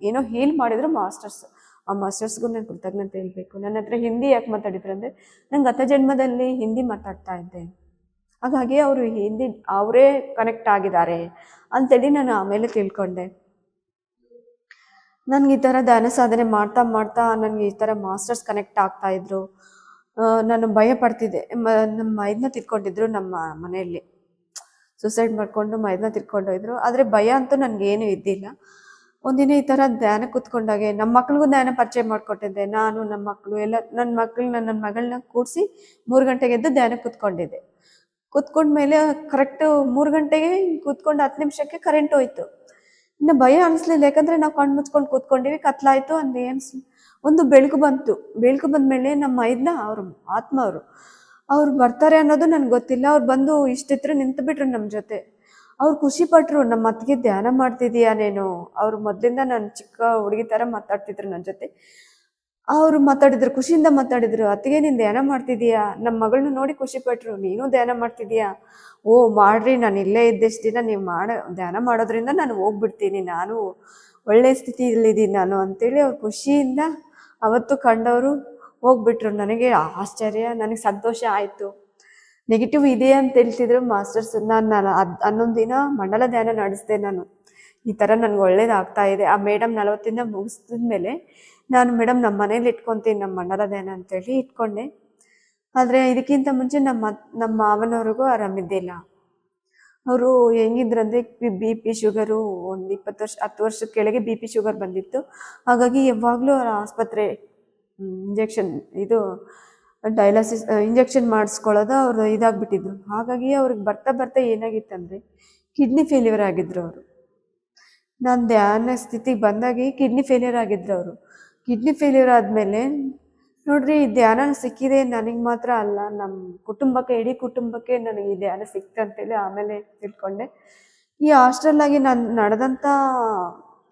ಏನೋ ಹೀಲ್ ಮಾಡಿದ್ರು ಮಾಸ್ಟರ್ಸ್. ಆ ಮಾಸ್ಟರ್ಸ್ಗೂ ನಾನು ಕೃತಜ್ಞತೆ ಹೇಳಬೇಕು. ನನ್ನ ಹತ್ರ ಹಿಂದಿ ಯಾಕೆ ಮಾತಾಡಿದ್ರು ಅಂದರೆ, ನಂಗೆ ಗತ ಜನ್ಮದಲ್ಲಿ ಹಿಂದಿ ಮಾತಾಡ್ತಾ ಇದ್ದೆ. ಹಾಗಾಗಿ ಅವರು ಅವರೇ ಕನೆಕ್ಟ್ ಆಗಿದ್ದಾರೆ ಅಂತೇಳಿ ನಾನು ಆಮೇಲೆ ತಿಳ್ಕೊಂಡೆ. ನನಗೆ ಈ ಥರ ಧ್ಯಾನ ಸಾಧನೆ ಮಾಡ್ತಾ ನನಗೆ ಈ ಥರ ಮಾಸ್ಟರ್ಸ್ ಕನೆಕ್ಟ್ ಆಗ್ತಾಯಿದ್ರು. ನಾನು ಭಯ ಪಡ್ತಿದ್ದೆ. ನಮ್ಮ ಮೈದನ್ನ ತಿರ್ಕೊಂಡಿದ್ರು ನಮ್ಮ ಮನೆಯಲ್ಲಿ. ಸೂಸೈಡ್ ಮಾಡಿಕೊಂಡು ಮೈದನ್ನ ತಿರ್ಕೊಂಡೋದ್ರು. ಆದರೆ ಭಯ ಅಂತೂ ನನಗೇನು ಇದ್ದಿಲ್ಲ. ಒಂದಿನ ಈ ಥರ ಧ್ಯಾನ ಕೂತ್ಕೊಂಡಾಗೆ ನಮ್ಮ ಮಕ್ಳಿಗೂ ಧ್ಯಾನ ಪರಿಚಯ ಮಾಡಿಕೊಟ್ಟಿದ್ದೆ. ನಾನು ನಮ್ಮ ಮಕ್ಕಳು ಎಲ್ಲ ನನ್ನ ಮಗಳನ್ನ ಕೂಡಿಸಿ 3 ಗಂಟೆಗೆ ಎದ್ದು ಧ್ಯಾನ ಕೂತ್ಕೊಂಡಿದ್ದೆ. ಕೂತ್ಕೊಂಡ್ಮೇಲೆ ಕರೆಕ್ಟು 3 ಗಂಟೆಗೆ ಕೂತ್ಕೊಂಡು 10 ನಿಮಿಷಕ್ಕೆ ಕರೆಂಟ್ ಹೋಯ್ತು. ಇನ್ನು ಭಯ ಅನಿಸ್ಲಿಲ್ಲ, ಯಾಕಂದರೆ ನಾವು ಕಣ್ಣು ಮುಚ್ಕೊಂಡು ಕೂತ್ಕೊಂಡಿವಿ, ಕತ್ಲಾಯಿತು ಅಂತ ಅನಿಸ್ಲಿ. ಒಂದು ಬೆಳಕು ಬಂದಮೇಲೆ ನಮ್ಮ ಮೈದನ್ನ ಅವ್ರು ಬರ್ತಾರೆ ಅನ್ನೋದು ನನಗೆ ಗೊತ್ತಿಲ್ಲ. ಅವ್ರು ಬಂದು ಇಷ್ಟಿತ್ರ ನಿಂತುಬಿಟ್ರು ನಮ್ಮ ಜೊತೆ. ಅವ್ರು ಖುಷಿಪಟ್ಟರು, ನಮ್ಮ ಅತ್ತಿಗೆ ಧ್ಯಾನ ಮಾಡ್ತಿದ್ದೀಯಾ ನೀನು. ಅವ್ರು ಮೊದಲಿಂದ ನಾನು ಚಿಕ್ಕ ಹುಡುಗಿ ಥರ ಮಾತಾಡ್ತಿದ್ರು ನನ್ನ ಜೊತೆ. ಅವರು ಮಾತಾಡಿದ್ರು, ಖುಷಿಯಿಂದ ಮಾತಾಡಿದ್ರು. ಅತ್ತಿಗೆ ನೀನು ಧ್ಯಾನ ಮಾಡ್ತಿದ್ದೀಯಾ. ನಮ್ಮ ಮಗಳನ್ನ ನೋಡಿ ಖುಷಿಪಟ್ಟರು, ನೀನು ಧ್ಯಾನ ಮಾಡ್ತಿದ್ದೀಯಾ. ಓ ಮಾಡ್ರಿ, ನಾನು ಇಲ್ಲೇ ಇದ್ದಷ್ಟು ದಿನ ನೀವು ಧ್ಯಾನ ಮಾಡೋದ್ರಿಂದ ನಾನು ಹೋಗ್ಬಿಡ್ತೀನಿ, ನಾನು ಒಳ್ಳೆ ಸ್ಥಿತಿಯಲ್ಲಿದ್ದೀನಿ ನಾನು ಅಂತೇಳಿ ಅವ್ರು ಖುಷಿಯಿಂದ ಅವತ್ತು ಕಂಡವರು ಹೋಗ್ಬಿಟ್ರು. ನನಗೆ ಆಶ್ಚರ್ಯ, ನನಗೆ ಸಂತೋಷ ಆಯಿತು. ನೆಗೆಟಿವ್ ಇದೆ ಅಂತ ಹೇಳ್ತಿದ್ರು ಮಾಸ್ಟರ್ಸ್. ನಾನು 11 ದಿನ ಮಂಡಲ ಧ್ಯಾನ ನಡೆಸಿದೆ ನಾನು. ಈ ಥರ ನನಗೆ ಒಳ್ಳೇದಾಗ್ತಾ ಇದೆ. ಆ ಮೇಡಮ್ 40 ದಿನ ಮುಗಿಸಿದ್ಮೇಲೆ ನಾನು ಮೇಡಮ್ ನಮ್ಮ ಮನೇಲಿ ಇಟ್ಕೊತೀನಿ ನಮ್ಮ ಮಂಡಲ ಧ್ಯಾನ ಅಂತೇಳಿ ಇಟ್ಕೊಂಡೆ. ಆದರೆ ಇದಕ್ಕಿಂತ ಮುಂಚೆ ನಮ್ಮ ಮಾವನವ್ರಿಗೂ ಆರಾಮಿದ್ದಿಲ್ಲ. ಅವರು ಹೆಂಗಿದ್ರಂದರೆ BP ಶುಗರು ಒಂದು 10 ವರ್ಷ 10 ವರ್ಷದ ಕೆಳಗೆ BP ಶುಗರ್ ಬಂದಿತ್ತು. ಹಾಗಾಗಿ ಯಾವಾಗಲೂ ಅವ್ರ ಇಂಜೆಕ್ಷನ್ ಇದು ಡಯಾಲಿಸಿಸ್ ಇಂಜೆಕ್ಷನ್ ಮಾಡಿಸ್ಕೊಳ್ಳೋದು ಅವರು ಇದಾಗ್ಬಿಟ್ಟಿದ್ರು. ಹಾಗಾಗಿ ಅವ್ರಿಗೆ ಬರ್ತಾ ಬರ್ತಾ ಏನಾಗಿತ್ತಂದರೆ ಕಿಡ್ನಿ ಫೇಲ್ಯೂರ್ ಆಗಿದ್ರು ಅವರು. ನಾನು ಧ್ಯಾನ ಸ್ಥಿತಿಗೆ ಬಂದಾಗಿ ಕಿಡ್ನಿ ಫೇಲ್ಯೂರ್ ಆಗಿದ್ರು ಅವರು. ಕಿಡ್ನಿ ಫೇಲ್ಯೂರ್ ಆದಮೇಲೆ ನೋಡ್ರಿ, ಈ ಧ್ಯಾನ ಸಿಕ್ಕಿದೆ ನನಗೆ ಮಾತ್ರ ಅಲ್ಲ, ನಮ್ಮ ಕುಟುಂಬಕ್ಕೆ, ಇಡೀ ಕುಟುಂಬಕ್ಕೆ ನನಗೆ ಈ ಧ್ಯಾನ ಸಿಕ್ತಂತೇಳಿ ಆಮೇಲೆ ತಿಳ್ಕೊಂಡೆ. ಈ ಹಾಸ್ಟೆಲ್ಲಾಗಿ ನಾನು ನಡೆದಂಥ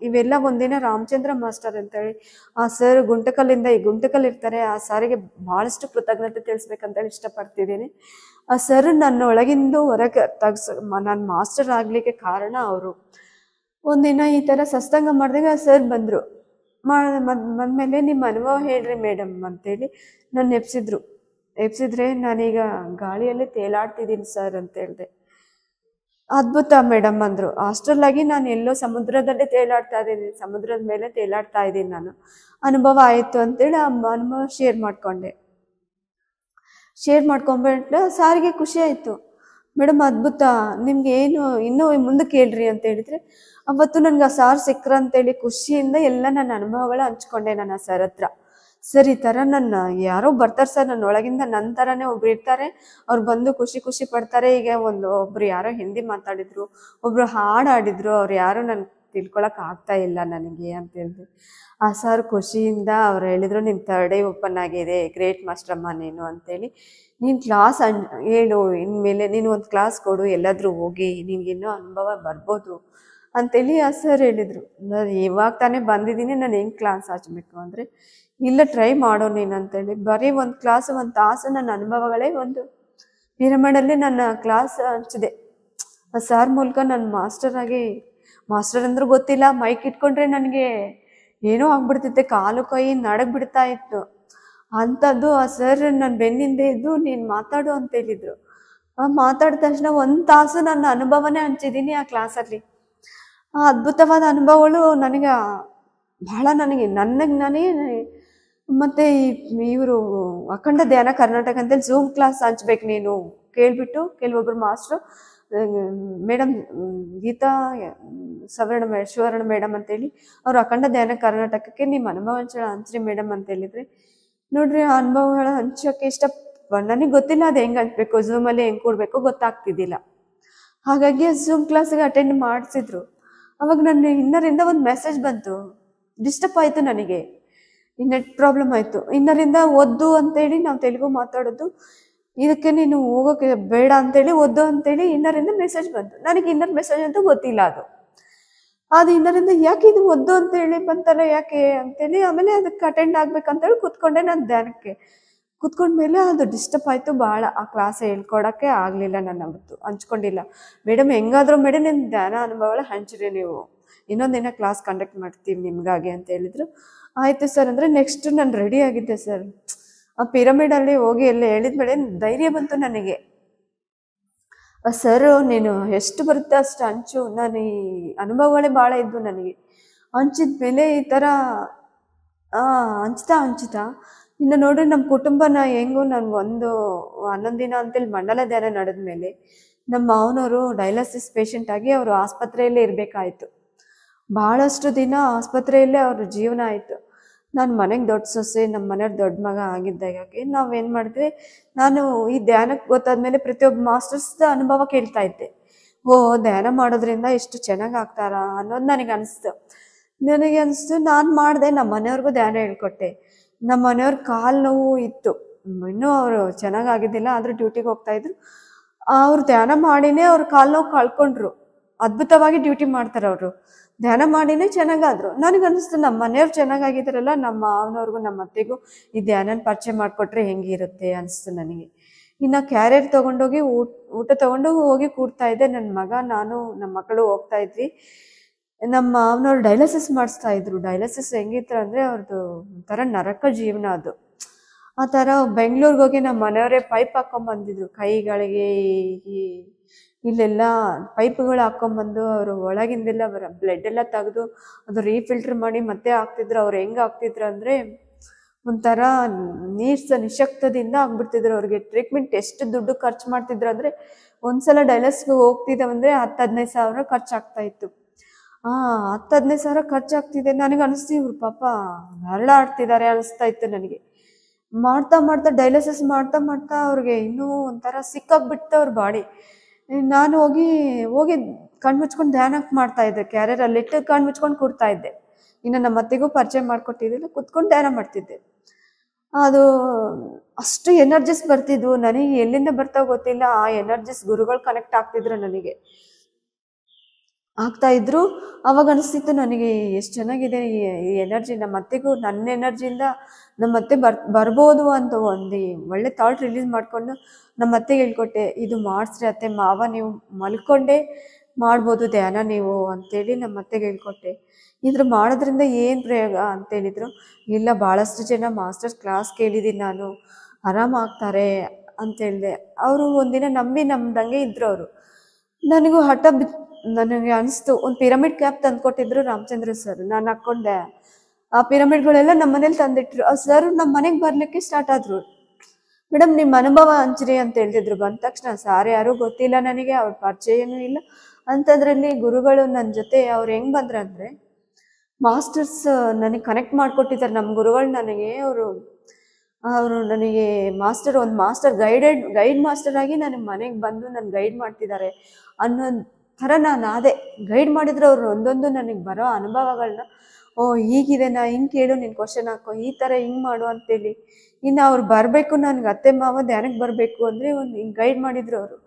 ಇವೆಲ್ಲ ಒಂದಿನ ರಾಮಚಂದ್ರ ಮಾಸ್ಟರ್ ಅಂತೇಳಿ ಆ ಸರ್ ಗುಂಟಕಲ್ಲಿಂದ, ಈ ಗುಂಟಕಲ್ ಇರ್ತಾರೆ, ಆ ಸಾರಿಗೆ ಭಾಳಷ್ಟು ಕೃತಜ್ಞತೆ ತಿಳಿಸ್ಬೇಕಂತೇಳಿ ಇಷ್ಟಪಡ್ತಿದ್ದೀನಿ. ಆ ಸರ್ ನನ್ನ ಒಳಗಿಂದು ಹೊರಗೆ ನಾನು ಮಾಸ್ಟರ್ ಆಗಲಿಕ್ಕೆ ಕಾರಣ ಅವರು. ಒಂದಿನ ಈ ಥರ ಸತ್ಸಂಗ ಮಾಡಿದಾಗ ಆ ಸರ್ ಬಂದರು. ಬಂದಮೇಲೆ ನಿಮ್ಮ ಅನುಭವ ಹೇಳ್ರಿ ಮೇಡಮ್ ಅಂತೇಳಿ ನನ್ನ ಎಬ್ಸಿದ್ರೆ ನಾನೀಗ ಗಾಳಿಯಲ್ಲಿ ತೇಲಾಡ್ತಿದ್ದೀನಿ ಸರ್ ಅಂತ ಹೇಳಿದೆ. ಅದ್ಭುತ ಮೇಡಮ್ ಅಂದರು. ಹಾಸ್ಟೆಲ್ಲಾಗಿ ನಾನು ಎಲ್ಲೋ ಸಮುದ್ರದಲ್ಲೇ ತೇಲಾಡ್ತಾ ಇದ್ದೀನಿ, ಸಮುದ್ರದ ಮೇಲೆ ತೇಲಾಡ್ತಾ ಇದ್ದೀನಿ ನಾನು. ಅನುಭವ ಆಯಿತು ಅಂತೇಳಿ ಆ ಅನುಭವ ಶೇರ್ ಮಾಡ್ಕೊಂಡ್ಬಿಟ್ಟು ಸಾರಿಗೆ ಖುಷಿ ಆಯಿತು. ಮೇಡಮ್ ಅದ್ಭುತ, ನಿಮ್ಗೆ ಏನು ಇನ್ನೂ ಮುಂದಕ್ಕೆ ಹೇಳ್ರಿ ಅಂತ ಹೇಳಿದ್ರೆ, ಅವತ್ತು ನನಗೆ ಆ ಸಾರ್ ಸಿಕ್ಕ್ರ ಅಂತೇಳಿ ಖುಷಿಯಿಂದ ಎಲ್ಲ ನನ್ನ ಅನುಭವಗಳ ಹಂಚ್ಕೊಂಡೆ ನಾನು ಆ ಸರ್ ಹತ್ರ. ಸರ್ ಈ ಥರ ನನ್ನ ಯಾರೋ ಬರ್ತಾರೆ ಸರ್, ನನ್ನ ಒಳಗಿಂದ ನನ್ನ ಥರನೇ ಒಬ್ರು ಇರ್ತಾರೆ, ಅವ್ರು ಬಂದು ಖುಷಿ ಪಡ್ತಾರೆ. ಈಗ ಒಬ್ರು ಯಾರೋ ಹಿಂದಿ ಮಾತಾಡಿದ್ರು, ಒಬ್ರು ಹಾಡು ಆಡಿದ್ರು, ಅವ್ರು ಯಾರೋ ನನ್ಗೆ ತಿಳ್ಕೊಳಕ್ ಆಗ್ತಾ ಇಲ್ಲ ನನಗೆ ಅಂತ ಹೇಳಿದ್ರು. ಆ ಸರ್ ಖುಷಿಯಿಂದ ಅವ್ರು ಹೇಳಿದ್ರು, ನಿನ್ನ ಥರ್ಡ್ ಓಪನ್ ಆಗಿದೆ, ಗ್ರೇಟ್ ಮಾಸ್ಟರಮ್ಮ ನೀನು ಅಂತೇಳಿ. ನೀನು ಕ್ಲಾಸ್ ಹೇಳು, ಇನ್ಮೇಲೆ ನೀನು ಒಂದು ಕ್ಲಾಸ್ ಕೊಡು, ಎಲ್ಲಾದರೂ ಹೋಗಿ ನಿನ್ಗಿನ್ನೂ ಅನುಭವ ಬರ್ಬೋದು ಅಂತೇಳಿ ಆ ಸರ್ ಹೇಳಿದರು. ನಾನು ಇವಾಗ ತಾನೇ ಬಂದಿದ್ದೀನಿ, ನಾನು ಹೆಂಗೆ ಕ್ಲಾಸ್ ಹಚ್ಬೇಕು ಅಂದರೆ, ಇಲ್ಲ ಟ್ರೈ ಮಾಡೋ ನೀನು ಅಂತೇಳಿ ಬರೀ ಒಂದು ಕ್ಲಾಸ್ 1 ತಾಸು ನನ್ನ ಅನುಭವಗಳೇ ಒಂದು ಪಿರಮಿಡಲ್ಲಿ ನನ್ನ ಕ್ಲಾಸ್ ಹಂಚಿದೆ. ಆ ಸಾರ್ ಮೂಲಕ ನನ್ನ ಮಾಸ್ಟರ್ ಅಂದ್ರೂ ಗೊತ್ತಿಲ್ಲ, ಮೈಕ್ ಇಟ್ಕೊಂಡ್ರೆ ನನಗೆ ಏನೋ ಆಗ್ಬಿಡ್ತಿತ್ತೆ, ಕಾಲು ಕೈ ನಡಗ್ಬಿಡ್ತಾ ಇತ್ತು. ಅಂಥದ್ದು ಆ ಸರ್ ನನ್ನ ಬೆನ್ನಿಂದೆ ಇದ್ದು ನೀನು ಮಾತಾಡು ಅಂತ ಹೇಳಿದರು. ಮಾತಾಡಿದ ತಕ್ಷಣ 1 ತಾಸು ನನ್ನ ಅನುಭವನೇ ಹಂಚಿದ್ದೀನಿ ಆ ಕ್ಲಾಸಲ್ಲಿ. ಆ ಅದ್ಭುತವಾದ ಅನುಭವಗಳು ನನಗೆ ಬಹಳ ನಾನೇ ಮತ್ತು ಇವರು ಅಖಂಡ ಧ್ಯಾನ ಕರ್ನಾಟಕ ಅಂತೇಳಿ ಝೂಮ್ ಕ್ಲಾಸ್ ಹಂಚ್ಬೇಕು ನೀನು ಕೇಳಿಬಿಟ್ಟು ಕೆಲವೊಬ್ಬರು ಮಾಸ್ಟ್ರು ಮೇಡಮ್ ಗೀತಾ ಸುವರ್ಣ ಮೇಡಮ್ ಅಂತೇಳಿ ಅವರು ಅಖಂಡ ಧ್ಯಾನ ಕರ್ನಾಟಕಕ್ಕೆ ನಿಮ್ಮ ಅನುಭವ ಹಂಚ್ರಿ ಮೇಡಮ್ ಅಂತ ಹೇಳಿದ್ರೆ, ನೋಡ್ರಿ ಆ ಅನುಭವಗಳ ಹಂಚೋಕ್ಕೆ ನನಗೆ ಗೊತ್ತಿಲ್ಲ ಅದು ಹೆಂಗೆ ಹಂಚ್ಬೇಕು, ಝೂಮಲ್ಲಿ ಹೆಂಗೆ ಕೊಡಬೇಕು ಗೊತ್ತಾಗ್ತಿದ್ದಿಲ್ಲ. ಹಾಗಾಗಿ ಝೂಮ್ ಕ್ಲಾಸಿಗೆ ಅಟೆಂಡ್ ಮಾಡಿಸಿದ್ರು. ಅವಾಗ ನನ್ನ ಇನ್ನರಿಂದ ಒಂದು ಮೆಸೇಜ್ ಬಂತು, ಡಿಸ್ಟರ್ಬ್ ಆಯಿತು ನನಗೆ, ನೆಟ್ ಪ್ರಾಬ್ಲಮ್ ಆಯಿತು. ಇನ್ನರಿಂದ ಓದ್ದು ಅಂತೇಳಿ ನಾವು ತೆಲುಗು ಮಾತಾಡೋದು, ಇದಕ್ಕೆ ನೀನು ಹೋಗೋಕ್ಕೆ ಬೇಡ ಅಂತೇಳಿ ಓದ್ದು ಅಂತೇಳಿ ಇನ್ನರಿಂದ ಮೆಸೇಜ್ ಬಂತು. ನನಗೆ ಇನ್ನರ್ ಮೆಸೇಜ್ ಅಂತೂ ಗೊತ್ತಿಲ್ಲ ಅದು ಇನ್ನರಿಂದ ಯಾಕೆ ಇದು ಓದ್ದು ಅಂತೇಳಿ ಬಂತಲ್ಲ ಯಾಕೆ ಅಂತೇಳಿ ಆಮೇಲೆ ಅದಕ್ಕೆ ಅಟೆಂಡ್ ಆಗ್ಬೇಕಂತೇಳಿ ಕೂತ್ಕೊಂಡೆ. ನಾನು ಧ್ಯಾನಕ್ಕೆ ಕೂತ್ಕೊಂಡ್ಮೇಲೆ ಅದು ಡಿಸ್ಟರ್ಬ್ ಆಯಿತು ಭಾಳ. ಆ ಕ್ಲಾಸ್ ಹೇಳ್ಕೊಡೋಕ್ಕೆ ಆಗಲಿಲ್ಲ, ನಾನು ಅವತ್ತು ಹಂಚ್ಕೊಂಡಿಲ್ಲ. ಮೇಡಮ್ ಹೆಂಗಾದರೂ ಮೇಡಮ್ ನಿಮ್ಮ ಧ್ಯಾನ ಅನುಭವಗಳ ಹಂಚ್ರಿ, ನೀವು ಇನ್ನೊಂದಿನ ಕ್ಲಾಸ್ ಕಂಡಕ್ಟ್ ಮಾಡ್ತೀವಿ ನಿಮಗಾಗಿ ಅಂತ ಹೇಳಿದರು. ಆಯಿತು ಸರ್ ಅಂದರೆ ನೆಕ್ಸ್ಟ್ ನಾನು ರೆಡಿ ಆಗಿದ್ದೆ ಸರ್. ಆ ಪಿರಮಿಡಲ್ಲಿ ಹೋಗಿ ಎಲ್ಲ ಹೇಳಿದ ಮೇಲೆ ಧೈರ್ಯ ಬಂತು ನನಗೆ. ಸರ್ ನೀನು ಎಷ್ಟು ಬರುತ್ತೆ ಅಷ್ಟು ಹಂಚು, ನಾನು ಈ ಅನುಭವಗಳೇ ಭಾಳ ಇದ್ವು ನನಗೆ. ಹಂಚಿದ ಮೇಲೆ ಈ ಥರ ಹಂಚ್ತಾ ಇನ್ನು ನೋಡ್ರಿ ನಮ್ಮ ಕುಟುಂಬನ ಹೆಂಗು ನನಗೆ 11 ದಿನ ಅಂತೇಳಿ ಮಂಡಲ ಧ್ಯಾನ ನಡೆದ ಮೇಲೆ ನಮ್ಮ ಮಾವನವರು ಡಯಾಲಿಸಿಸ್ ಪೇಷಂಟ್ ಆಗಿ ಅವರು ಆಸ್ಪತ್ರೆಯಲ್ಲೇ ಇರಬೇಕಾಯ್ತು. ಭಾಳಷ್ಟು ದಿನ ಆಸ್ಪತ್ರೆಯಲ್ಲೇ ಅವ್ರ ಜೀವನ ಆಯಿತು. ನಾನು ಮನೆಗೆ ದೊಡ್ಡ ಸೊಸೆ, ನಮ್ಮ ಮನೆಯವ್ರು ದೊಡ್ಡ ಮಗ ಆಗಿದ್ದಾಗಿ ನಾವೇನು ಮಾಡಿದ್ವಿ, ನಾನು ಈ ಧ್ಯಾನಕ್ಕೆ ಗೊತ್ತಾದ್ಮೇಲೆ ಪ್ರತಿಯೊಬ್ಬ ಮಾಸ್ಟರ್ಸ್ ಅನುಭವ ಕೇಳ್ತಾ ಇದ್ದೆ. ಧ್ಯಾನ ಮಾಡೋದ್ರಿಂದ ಎಷ್ಟು ಚೆನ್ನಾಗಿ ಆಗ್ತಾರ ಅನ್ನೋದು ನನಗೆ ಅನಿಸ್ತು. ನಾನು ಮಾಡಿದೆ, ನಮ್ಮ ಮನೆಯವ್ರಿಗೂ ಧ್ಯಾನ ಹೇಳ್ಕೊಟ್ಟೆ. ನಮ್ಮ ಮನೆಯವ್ರ ಕಾಲು ನೋವು ಇತ್ತು, ಇನ್ನೂ ಅವರು ಚೆನ್ನಾಗಾಗಿದ್ದಿಲ್ಲ, ಆದರೂ ಡ್ಯೂಟಿಗೆ ಹೋಗ್ತಾಯಿದ್ರು. ಅವ್ರು ಧ್ಯಾನ ಮಾಡಿನೇ ಅವ್ರ ಕಾಲು ನೋವು ಕಳ್ಕೊಂಡ್ರು. ಅದ್ಭುತವಾಗಿ ಡ್ಯೂಟಿ ಮಾಡ್ತಾರೆ ಅವರು, ಧ್ಯಾನ ಮಾಡಿನೇ ಚೆನ್ನಾಗಾದ್ರು. ನನಗನ್ನಿಸ್ತು ನಮ್ಮ ಮನೆಯವ್ರು ಚೆನ್ನಾಗಾಗಿದ್ದಾರಲ್ಲ, ನಮ್ಮ ಮಾವನವ್ರಿಗೂ ನಮ್ಮ ಅತ್ತೆಗೂ ಈ ಧ್ಯಾನನ ಪರಿಚಯ ಮಾಡಿಕೊಟ್ರೆ ಹೆಂಗಿರುತ್ತೆ ಅನಿಸ್ತು ನನಗೆ. ಇನ್ನು ಕ್ಯಾರಿಯರ್ ತೊಗೊಂಡೋಗಿ ಊಟ ತೊಗೊಂಡು ಹೋಗಿ ಕೂಡ್ತಾ ಇದ್ದೆ. ನನ್ನ ಮಗ, ನಾನು, ನಮ್ಮ ಮಕ್ಕಳು ಹೋಗ್ತಾ ಇದ್ವಿ. ನಮ್ಮ ಮಾವನವ್ರು ಡಯಾಲಿಸಿಸ್ ಮಾಡಿಸ್ತಾ ಇದ್ರು. ಡಯಾಲಿಸಿಸ್ ಹೆಂಗಿತ್ತು ಅಂದರೆ ಅವ್ರದ್ದು ಒಂಥರ ನರಕ ಜೀವನ ಅದು. ಆ ಥರ ಬೆಂಗಳೂರಿಗೆ ಹೋಗಿ ನಮ್ಮ ಮನೆಯವರೇ ಪೈಪ್ ಹಾಕ್ಕೊಂಬಂದಿದ್ರು ಕೈಗಳಿಗೆ, ಇಲ್ಲೆಲ್ಲ ಪೈಪ್ಗಳು ಹಾಕ್ಕೊಂಬಂದು ಅವರು ಒಳಗಿಂದೆಲ್ಲ ಬ್ಲಡ್ ಎಲ್ಲ ತೆಗೆದು ಅದು ರೀಫಿಲ್ಟ್ರ್ ಮಾಡಿ ಮತ್ತೆ ಹಾಕ್ತಿದ್ರು. ಅವ್ರು ಹೆಂಗೆ ಆಗ್ತಿದ್ರು ಅಂದರೆ ಒಂಥರ ನಿಶಕ್ತದಿಂದ ಆಗ್ಬಿಡ್ತಿದ್ರು. ಅವ್ರಿಗೆ ಟ್ರೀಟ್ಮೆಂಟ್ ಎಷ್ಟು ದುಡ್ಡು ಖರ್ಚು ಮಾಡ್ತಿದ್ರು ಅಂದರೆ ಒಂದ್ಸಲ ಡಯಾಲಿಸ್ಗೆ ಹೋಗ್ತಿದ್ದಾವಂದರೆ 10-15 ಸಾವಿರ ಖರ್ಚಾಗ್ತಾಯಿತ್ತು. 10-15 ಸಾವಿರ ಖರ್ಚಾಗ್ತಿದೆ. ನನಗೆ ಅನಿಸ್ತು ಇವ್ರು ಪಾಪ ಹರಳಾಡ್ತಿದ್ದಾರೆ ಅನಿಸ್ತಾ ಇತ್ತು ನನಗೆ. ಮಾಡ್ತಾ ಮಾಡ್ತಾ ಡಯಾಲಿಸಿಸ್ ಮಾಡ್ತಾ ಮಾಡ್ತಾ ಅವ್ರಿಗೆ ಇನ್ನೂ ಒಂಥರ ಸಿಕ್ಕಾಗ್ಬಿಟ್ಟು ಅವ್ರ ಬಾಡಿ. ನಾನು ಹೋಗಿ ಹೋಗಿ ಕಣ್ಣು ಮುಚ್ಕೊಂಡು ಧ್ಯಾನ ಮಾಡ್ತಾ ಇದ್ದೆ, ಕ್ಯಾರಿಯರಲ್ಲಿಟ್ಟು ಕಣ್ಣು ಮುಚ್ಕೊಂಡು ಕೂರ್ತಾ ಇದ್ದೆ. ಇನ್ನು ನಮ್ಮ ಅತ್ತೆಗೂ ಪರಿಚಯ ಮಾಡಿಕೊಟ್ಟಿದ್ದಿಲ್ಲ, ಕುತ್ಕೊಂಡು ಧ್ಯಾನ ಮಾಡ್ತಿದ್ದೆ. ಅದು ಅಷ್ಟು ಎನರ್ಜಿಸ್ ಬರ್ತಿದ್ವು ನನಗೆ, ಎಲ್ಲಿಂದ ಬರ್ತಾವ ಗೊತ್ತಿಲ್ಲ. ಆ ಎನರ್ಜಿಸ್ ಗುರುಗಳು ಕನೆಕ್ಟ್ ಆಗ್ತಿದ್ರು ನನಗೆ, ಆಗ್ತಾ ಇದ್ರು. ಅವಾಗ ಅನಿಸ್ತಿತ್ತು ನನಗೆ ಎಷ್ಟು ಚೆನ್ನಾಗಿದೆ ಈ ಎನರ್ಜಿ. ನಮ್ಮ ಅತ್ತೆಗೂ ನನ್ನ ಎನರ್ಜಿಯಿಂದ ನಮ್ಮ ಅತ್ತೆ ಬರ್ಬೋದು ಅಂತ ಒಂದು ಒಳ್ಳೆ ಥಾಟ್ ರಿಲೀಸ್ ಮಾಡಿಕೊಂಡು ನಮ್ಮ ಅತ್ತೆಗೆ ಹೇಳ್ಕೊಟ್ಟೆ, ಇದು ಮಾಡಿಸ್ರಿ ಅತ್ತೆ, ಮಾವ ನೀವು ಮಲ್ಕೊಂಡೇ ಮಾಡ್ಬೋದು ಧ್ಯಾನ ನೀವು ಅಂತೇಳಿ ನಮ್ಮ ಅತ್ತೆಗೆ ಹೇಳ್ಕೊಟ್ಟೆ. ಇದ್ರ ಮಾಡೋದ್ರಿಂದ ಏನು ಪ್ರಯೋಗ ಅಂತೇಳಿದ್ರು. ಇಲ್ಲ, ಭಾಳಷ್ಟು ಜನ ಮಾಸ್ಟರ್ಸ್ ಕ್ಲಾಸ್ ಕೇಳಿದ್ದೀನಿ ನಾನು, ಆರಾಮಾಗ್ತಾರೆ ಅಂತೇಳಿದೆ. ಅವರು ಒಂದಿನ ನಂಬ್ದಂಗೆ ಇದ್ರು ಅವರು. ನನಗೂ ಹಠ ನನಗೆ ಅನಿಸ್ತು. ಒಂದು ಪಿರಮಿಡ್ ಕ್ಯಾಪ್ ತಂದುಕೊಟ್ಟಿದ್ರು ರಾಮಚಂದ್ರ ಸರ್, ನಾನು ಹಾಕ್ಕೊಂಡೆ. ಆ ಪಿರಮಿಡ್ಗಳೆಲ್ಲ ನಮ್ಮ ಮನೇಲಿ ತಂದಿಟ್ರು. ಆ ಸರ್ ನಮ್ಮ ಮನೆಗೆ ಬರಲಿಕ್ಕೆ ಸ್ಟಾರ್ಟ್ ಆದರು. ಮೇಡಮ್ ನಿಮ್ಮ ಅನುಭವ ಹಂಚ್ರಿ ಅಂತ ಹೇಳ್ತಿದ್ರು. ಬಂದ ತಕ್ಷಣ ಸಾರ್ ಯಾರೂ ಗೊತ್ತಿಲ್ಲ ನನಗೆ, ಅವ್ರ ಪರಿಚಯನೂ ಇಲ್ಲ. ಅಂಥದ್ರಲ್ಲಿ ಗುರುಗಳು ನನ್ನ ಜೊತೆ ಅವ್ರು ಹೆಂಗೆ ಬಂದ್ರಂದರೆ, ಮಾಸ್ಟರ್ಸ್ ನನಗೆ ಕನೆಕ್ಟ್ ಮಾಡಿಕೊಟ್ಟಿದ್ದಾರೆ. ನಮ್ಮ ಗುರುಗಳು ನನಗೆ ಅವರು ನನಗೆ ಒಂದು ಮಾಸ್ಟರ್ ಗೈಡ್ ಮಾಸ್ಟರ್ ಆಗಿ ನನಗೆ ಮನೆಗೆ ಬಂದು ನನ್ನ ಗೈಡ್ ಮಾಡ್ತಿದ್ದಾರೆ ಅನ್ನೋ ಥರ ನಾನು ಅದೇ ಗೈಡ್ ಮಾಡಿದ್ರು. ಅವರು ಒಂದೊಂದು ನನಗೆ ಬರೋ ಅನುಭವಗಳನ್ನ, ಹೀಗಿದೆನಾ, ಹಿಂಗೆ ಕೇಳು, ನೀನು ಕ್ವಶನ್ ಹಾಕೋ, ಈ ಥರ ಹಿಂಗೆ ಮಾಡು ಅಂತೇಳಿ. ಇನ್ನು ಅವ್ರು ಬರಬೇಕು, ನನಗೆ ಅತ್ತೆ ಮಾವ ಧ್ಯಾನಕ್ಕೆ ಬರಬೇಕು ಅಂದರೆ ಒಂದು ಹಿಂಗೆ ಗೈಡ್ ಮಾಡಿದ್ರು. ಅವರು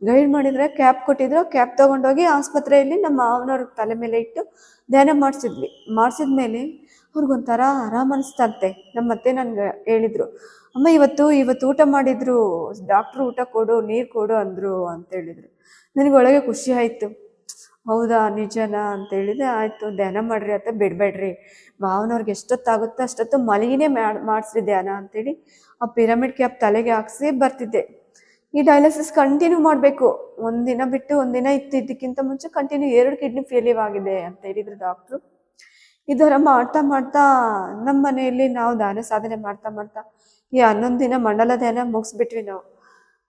ಗೈಡ್ ಮಾಡಿದರೆ ಕ್ಯಾಪ್ ಕೊಟ್ಟಿದ್ರು. ಕ್ಯಾಪ್ ತೊಗೊಂಡೋಗಿ ಆಸ್ಪತ್ರೆಯಲ್ಲಿ ನಮ್ಮ ಮಾವನವ್ರ ತಲೆ ಮೇಲೆ ಇಟ್ಟು ಧ್ಯಾನ ಮಾಡಿಸಿದ್ಮೇಲೆ ಅವ್ರಿಗೊಂಥರ ಆರಾಮ ಅನಿಸ್ತಂತೆ. ನಮ್ಮ ಅತ್ತೆ ನನಗೆ ಹೇಳಿದರು, ಅಮ್ಮ ಇವತ್ತು ಊಟ ಮಾಡಿದ್ರು, ಡಾಕ್ಟ್ರು ಊಟ ಕೊಡು, ನೀರು ಕೊಡು ಅಂದರು ಅಂತೇಳಿದರು. ನನಗೆ ಒಳಗೆ ಖುಷಿ ಆಯಿತು. ಹೌದಾ, ನಿಜನಾ ಅಂತೇಳಿದೆ. ಆಯಿತು, ಧ್ಯಾನ ಮಾಡಿರಿ ಅತ್ತೆ, ಬಿಡಬೇಡ್ರಿ, ಮಾವನವ್ರಿಗೆ ಎಷ್ಟೊತ್ತಾಗುತ್ತೋ ಅಷ್ಟೊತ್ತು ಮಲಗಿನೇ ಮಾಡಿಸ್ರಿ ಧ್ಯಾನ ಅಂತೇಳಿ ಆ ಪಿರಮಿಡ್ ಕ್ಯಾಪ್ ತಲೆಗೆ ಹಾಕ್ಸಿ ಬರ್ತಿದ್ದೆ. ಈ ಡಯಾಲಿಸಿಸ್ ಕಂಟಿನ್ಯೂ ಮಾಡಬೇಕು, ಒಂದಿನ ಬಿಟ್ಟು ಒಂದಿನ ಇತ್ತು. ಇದಕ್ಕಿಂತ ಮುಂಚೆ ಕಂಟಿನ್ಯೂ 2 ಕಿಡ್ನಿ ಫೇಲ್ಯೂರ್ ಆಗಿದೆ ಅಂತ ಹೇಳಿದ್ರು ಡಾಕ್ಟ್ರು. ಈ ಥರ ಮಾಡ್ತಾ ಮಾಡ್ತಾ ನಮ್ಮ ಮನೆಯಲ್ಲಿ ನಾವು ಧ್ಯಾನ ಸಾಧನೆ ಮಾಡ್ತಾ ಮಾಡ್ತಾ ಈ 11 ದಿನ ಮಂಡಲ ಧ್ಯಾನ ಮುಗಿಸ್ಬಿಟ್ವಿ ನಾವು.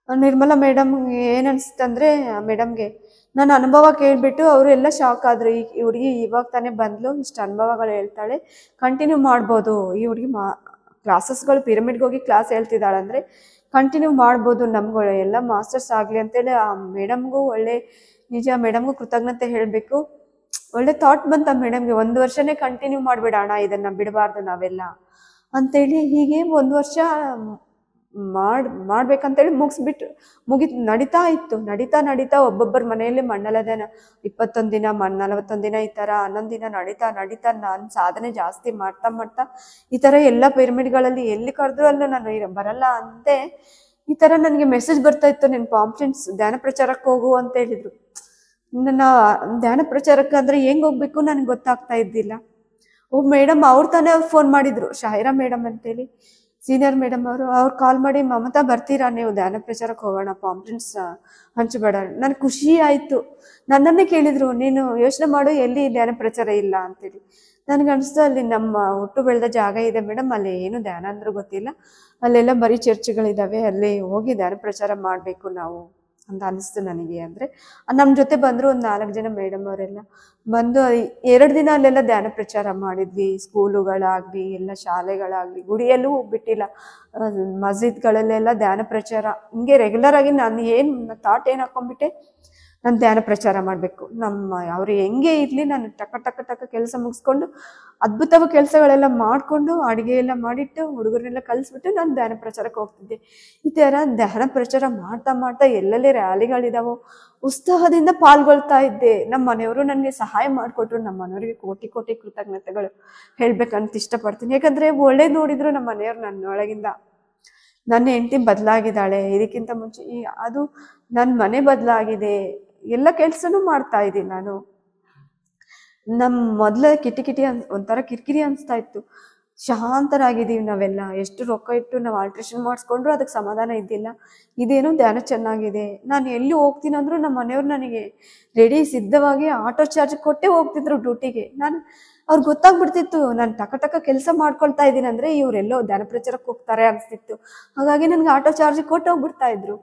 ನಿರ್ಮಲಾ ಮೇಡಮ್ಗೆ ಏನು ಅನಿಸ್ತಂದರೆ, ಮೇಡಮ್ಗೆ ನನ್ನ ಅನುಭವ ಕೇಳಿಬಿಟ್ಟು ಅವರು ಎಲ್ಲ ಶಾಕ್ ಆದರು. ಈ ಹುಡುಗಿ ಇವಾಗ ತಾನೇ ಬಂದಳು, ಇಷ್ಟು ಅನುಭವಗಳು ಹೇಳ್ತಾಳೆ, ಕಂಟಿನ್ಯೂ ಮಾಡ್ಬೋದು ಈ ಹುಡುಗಿ. ಕ್ಲಾಸಸ್ಗಳು ಪಿರಮಿಡ್ಗೆ ಹೋಗಿ ಕ್ಲಾಸ್ ಹೇಳ್ತಿದ್ದಾಳಂದರೆ ಕಂಟಿನ್ಯೂ ಮಾಡ್ಬೋದು, ನಮ್ಗೆ ಎಲ್ಲ ಮಾಸ್ಟರ್ಸ್ ಆಗಲಿ ಅಂತೇಳಿ ಆ ಮೇಡಮ್ಗೂ ನಿಜ ಮೇಡಮ್ಗೂ ಕೃತಜ್ಞತೆ ಹೇಳಬೇಕು. ಒಳ್ಳೆ ಥಾಟ್ ಬಂತ ಮೇಡಮ್ಗೆ. 1 ವರ್ಷನೇ ಕಂಟಿನ್ಯೂ ಮಾಡಿಬಿಡೋಣ, ಇದನ್ನು ಬಿಡಬಾರ್ದು ನಾವೆಲ್ಲ ಅಂತೇಳಿ. ಹೀಗೆ 1 ವರ್ಷ ಮಾಡ್ಬೇಕಂತೇಳಿ ನಡೀತಾ ಇತ್ತು. ನಡೀತಾ ಒಬ್ಬೊಬ್ಬರ ಮನೆಯಲ್ಲಿ ಮಂಡಲ ಧ್ಯಾನ 21 ದಿನ 41 ದಿನ ಈ ಥರ 11 ದಿನ ನಡೀತಾ ನಾನು ಸಾಧನೆ ಜಾಸ್ತಿ ಮಾಡ್ತಾ ಈ ಥರ ಎಲ್ಲ ಪಿರಮಿಡ್ಗಳಲ್ಲಿ ಎಲ್ಲಿ ಕರೆದ್ರು ಅಲ್ಲೂ ನಾನು ಬರಲ್ಲ ಅಂತೆ. ಈ ಥರ ನನಗೆ ಮೆಸೇಜ್ ಬರ್ತಾ ಇತ್ತು, ನಿನ್ನ ಕಾನ್ಫಿಡೆನ್ಸ್ ಧ್ಯಾನ ಪ್ರಚಾರಕ್ಕೆ ಹೋಗು ಅಂತ ಹೇಳಿದ್ರು. ನನ್ನ ಧ್ಯಾನ ಪ್ರಚಾರಕ್ಕೆ ಅಂದರೆ ಹೆಂಗೆ ಹೋಗ್ಬೇಕು ನನಗೆ ಗೊತ್ತಾಗ್ತಾ ಇದ್ದಿಲ್ಲ. ಮೇಡಮ್ ಅವ್ರು ತಾನೇ ಫೋನ್ ಮಾಡಿದ್ರು, ಶಾಹಿರಾ ಮೇಡಮ್ ಅಂತೇಳಿ ಸೀನಿಯರ್ ಮೇಡಮ್ ಅವ್ರು ಕಾಲ್ ಮಾಡಿ, ಮಮತಾ ಬರ್ತೀರಾ ನೀವು ಧ್ಯಾನ ಪ್ರಚಾರಕ್ಕೆ ಹೋಗೋಣ, ಕಾನ್ಫಿಡೆನ್ಸ್ ಹಂಚಬೇಡ. ನನಗೆ ಖುಷಿ ಆಯಿತು. ನನ್ನನ್ನೇ ಕೇಳಿದರು, ನೀನು ಯೋಚನೆ ಮಾಡು, ಎಲ್ಲಿ ಧ್ಯಾನ ಪ್ರಚಾರ ಇಲ್ಲ ಅಂತೇಳಿ. ನನಗೆ ಅನಿಸ್ತು, ಅಲ್ಲಿ ನಮ್ಮ ಹುಟ್ಟು ಬೆಳೆದ ಜಾಗ ಇದೆ ಮೇಡಮ್, ಅಲ್ಲಿ ಏನು ಧ್ಯಾನ ಅಂದ್ರೂ ಗೊತ್ತಿಲ್ಲ, ಅಲ್ಲೆಲ್ಲ ಬರೀ ಚರ್ಚ್ಗಳಿದ್ದಾವೆ, ಅಲ್ಲಿ ಹೋಗಿ ಧ್ಯಾನ ಪ್ರಚಾರ ಮಾಡಬೇಕು ನಾವು ಅಂತ ಅನಿಸ್ತು ನನಗೆ. ಅಂದರೆ ನಮ್ಮ ಜೊತೆ ಬಂದರು ಒಂದು 4 ಜನ ಮೇಡಮ್ ಅವರೆಲ್ಲ ಬಂದು 2 ದಿನ ಅಲ್ಲೆಲ್ಲ ಧ್ಯಾನ ಪ್ರಚಾರ ಮಾಡಿದ್ವಿ. ಸ್ಕೂಲುಗಳಾಗಲಿ, ಎಲ್ಲ ಶಾಲೆಗಳಾಗಲಿ, ಗುಡಿಯಲ್ಲೂ ಹೋಗ್ಬಿಟ್ಟಿಲ್ಲ, ಮಸ್ಜಿದ್ಗಳಲ್ಲೆಲ್ಲ ಧ್ಯಾನ ಪ್ರಚಾರ. ಹಿಂಗೆ ರೆಗ್ಯುಲರ್ ಆಗಿ ನಾನು ಥಾಟ್ ಏನು ಹಾಕೊಂಡ್ಬಿಟ್ಟೆ, ನಾನು ಧ್ಯಾನ ಪ್ರಚಾರ ಮಾಡಬೇಕು. ಅವ್ರು ಹೆಂಗೆ ಇರಲಿ, ನಾನು ಟಕ ಕೆಲಸ ಮುಗಿಸ್ಕೊಂಡು ಅದ್ಭುತವಾದ ಕೆಲಸಗಳೆಲ್ಲ ಮಾಡಿಕೊಂಡು ಅಡುಗೆ ಎಲ್ಲ ಮಾಡಿಟ್ಟು ಹುಡುಗರನ್ನೆಲ್ಲ ಕಲಿಸ್ಬಿಟ್ಟು ನಾನು ಧ್ಯಾನ ಪ್ರಚಾರಕ್ಕೆ ಹೋಗ್ತಿದ್ದೆ. ಈ ಥರ ಧ್ಯಾನ ಪ್ರಚಾರ ಮಾಡ್ತಾ ಎಲ್ಲೆಲ್ಲಿ ರ್ಯಾಲಿಗಳಿದಾವೋ ಉತ್ಸಾಹದಿಂದ ಪಾಲ್ಗೊಳ್ತಾ ಇದ್ದೆ. ನಮ್ಮ ಮನೆಯವರು ನನಗೆ ಸಹಾಯ ಮಾಡಿಕೊಟ್ರು. ನಮ್ಮ ಮನೆಯವರಿಗೆ ಕೋಟಿ ಕೃತಜ್ಞತೆಗಳು ಹೇಳ್ಬೇಕಂತ ಇಷ್ಟಪಡ್ತೀನಿ. ಯಾಕಂದರೆ ಒಳ್ಳೆ ನೋಡಿದ್ರು ನಮ್ಮ ಮನೆಯವ್ರು ನನ್ನೊಳಗಿಂದ. ನನ್ನ ಹೆಂಡತಿ ಬದಲಾಗಿದ್ದಾಳೆ, ಇದಕ್ಕಿಂತ ಮುಂಚೆ ಅದು ನನ್ನ ಮನೆ ಬದಲಾಗಿದೆ, ಎಲ್ಲ ಕೆಲಸನೂ ಮಾಡ್ತಾ ಇದ್ದೀನಿ ನಾನು. ನಮ್ಮ ಮೊದಲ ಕಿಟಿ ಒಂಥರ ಕಿರಿಕಿರಿ ಅನಿಸ್ತಾ ಇತ್ತು. ಶಾಂತರಾಗಿದ್ದೀವಿ ನಾವೆಲ್ಲ. ಎಷ್ಟು ರೊಕ್ಕ ಇಟ್ಟು ನಾವು ಆಲ್ಟ್ರೇಷನ್ ಮಾಡಿಸ್ಕೊಂಡ್ರು ಅದಕ್ಕೆ ಸಮಾಧಾನ ಇದ್ದಿಲ್ಲ. ಇದೇನೋ ಧ್ಯಾನ ಚೆನ್ನಾಗಿದೆ. ನಾನು ಎಲ್ಲಿ ಹೋಗ್ತೀನಿ ಅಂದರೂ ನಮ್ಮ ಮನೆಯವ್ರು ನನಗೆ ಸಿದ್ಧವಾಗಿ ಆಟೋ ಚಾರ್ಜ್ ಕೊಟ್ಟೇ ಹೋಗ್ತಿದ್ರು ಡ್ಯೂಟಿಗೆ. ಅವ್ರಿಗೆ ಗೊತ್ತಾಗ್ಬಿಡ್ತಿತ್ತು ನಾನು ಟಕ ಕೆಲಸ ಮಾಡ್ಕೊಳ್ತಾ ಇದ್ದೀನಿ ಅಂದರೆ ಇವರೆಲ್ಲೋ ಧ್ಯಾನ ಪ್ರಚಾರಕ್ಕೆ ಹೋಗ್ತಾರೆ ಅನಿಸ್ತಿತ್ತು. ಹಾಗಾಗಿ ನನಗೆ ಆಟೋ ಚಾರ್ಜ್ ಕೊಟ್ಟು ಹೋಗ್ಬಿಡ್ತಾ ಇದ್ರು.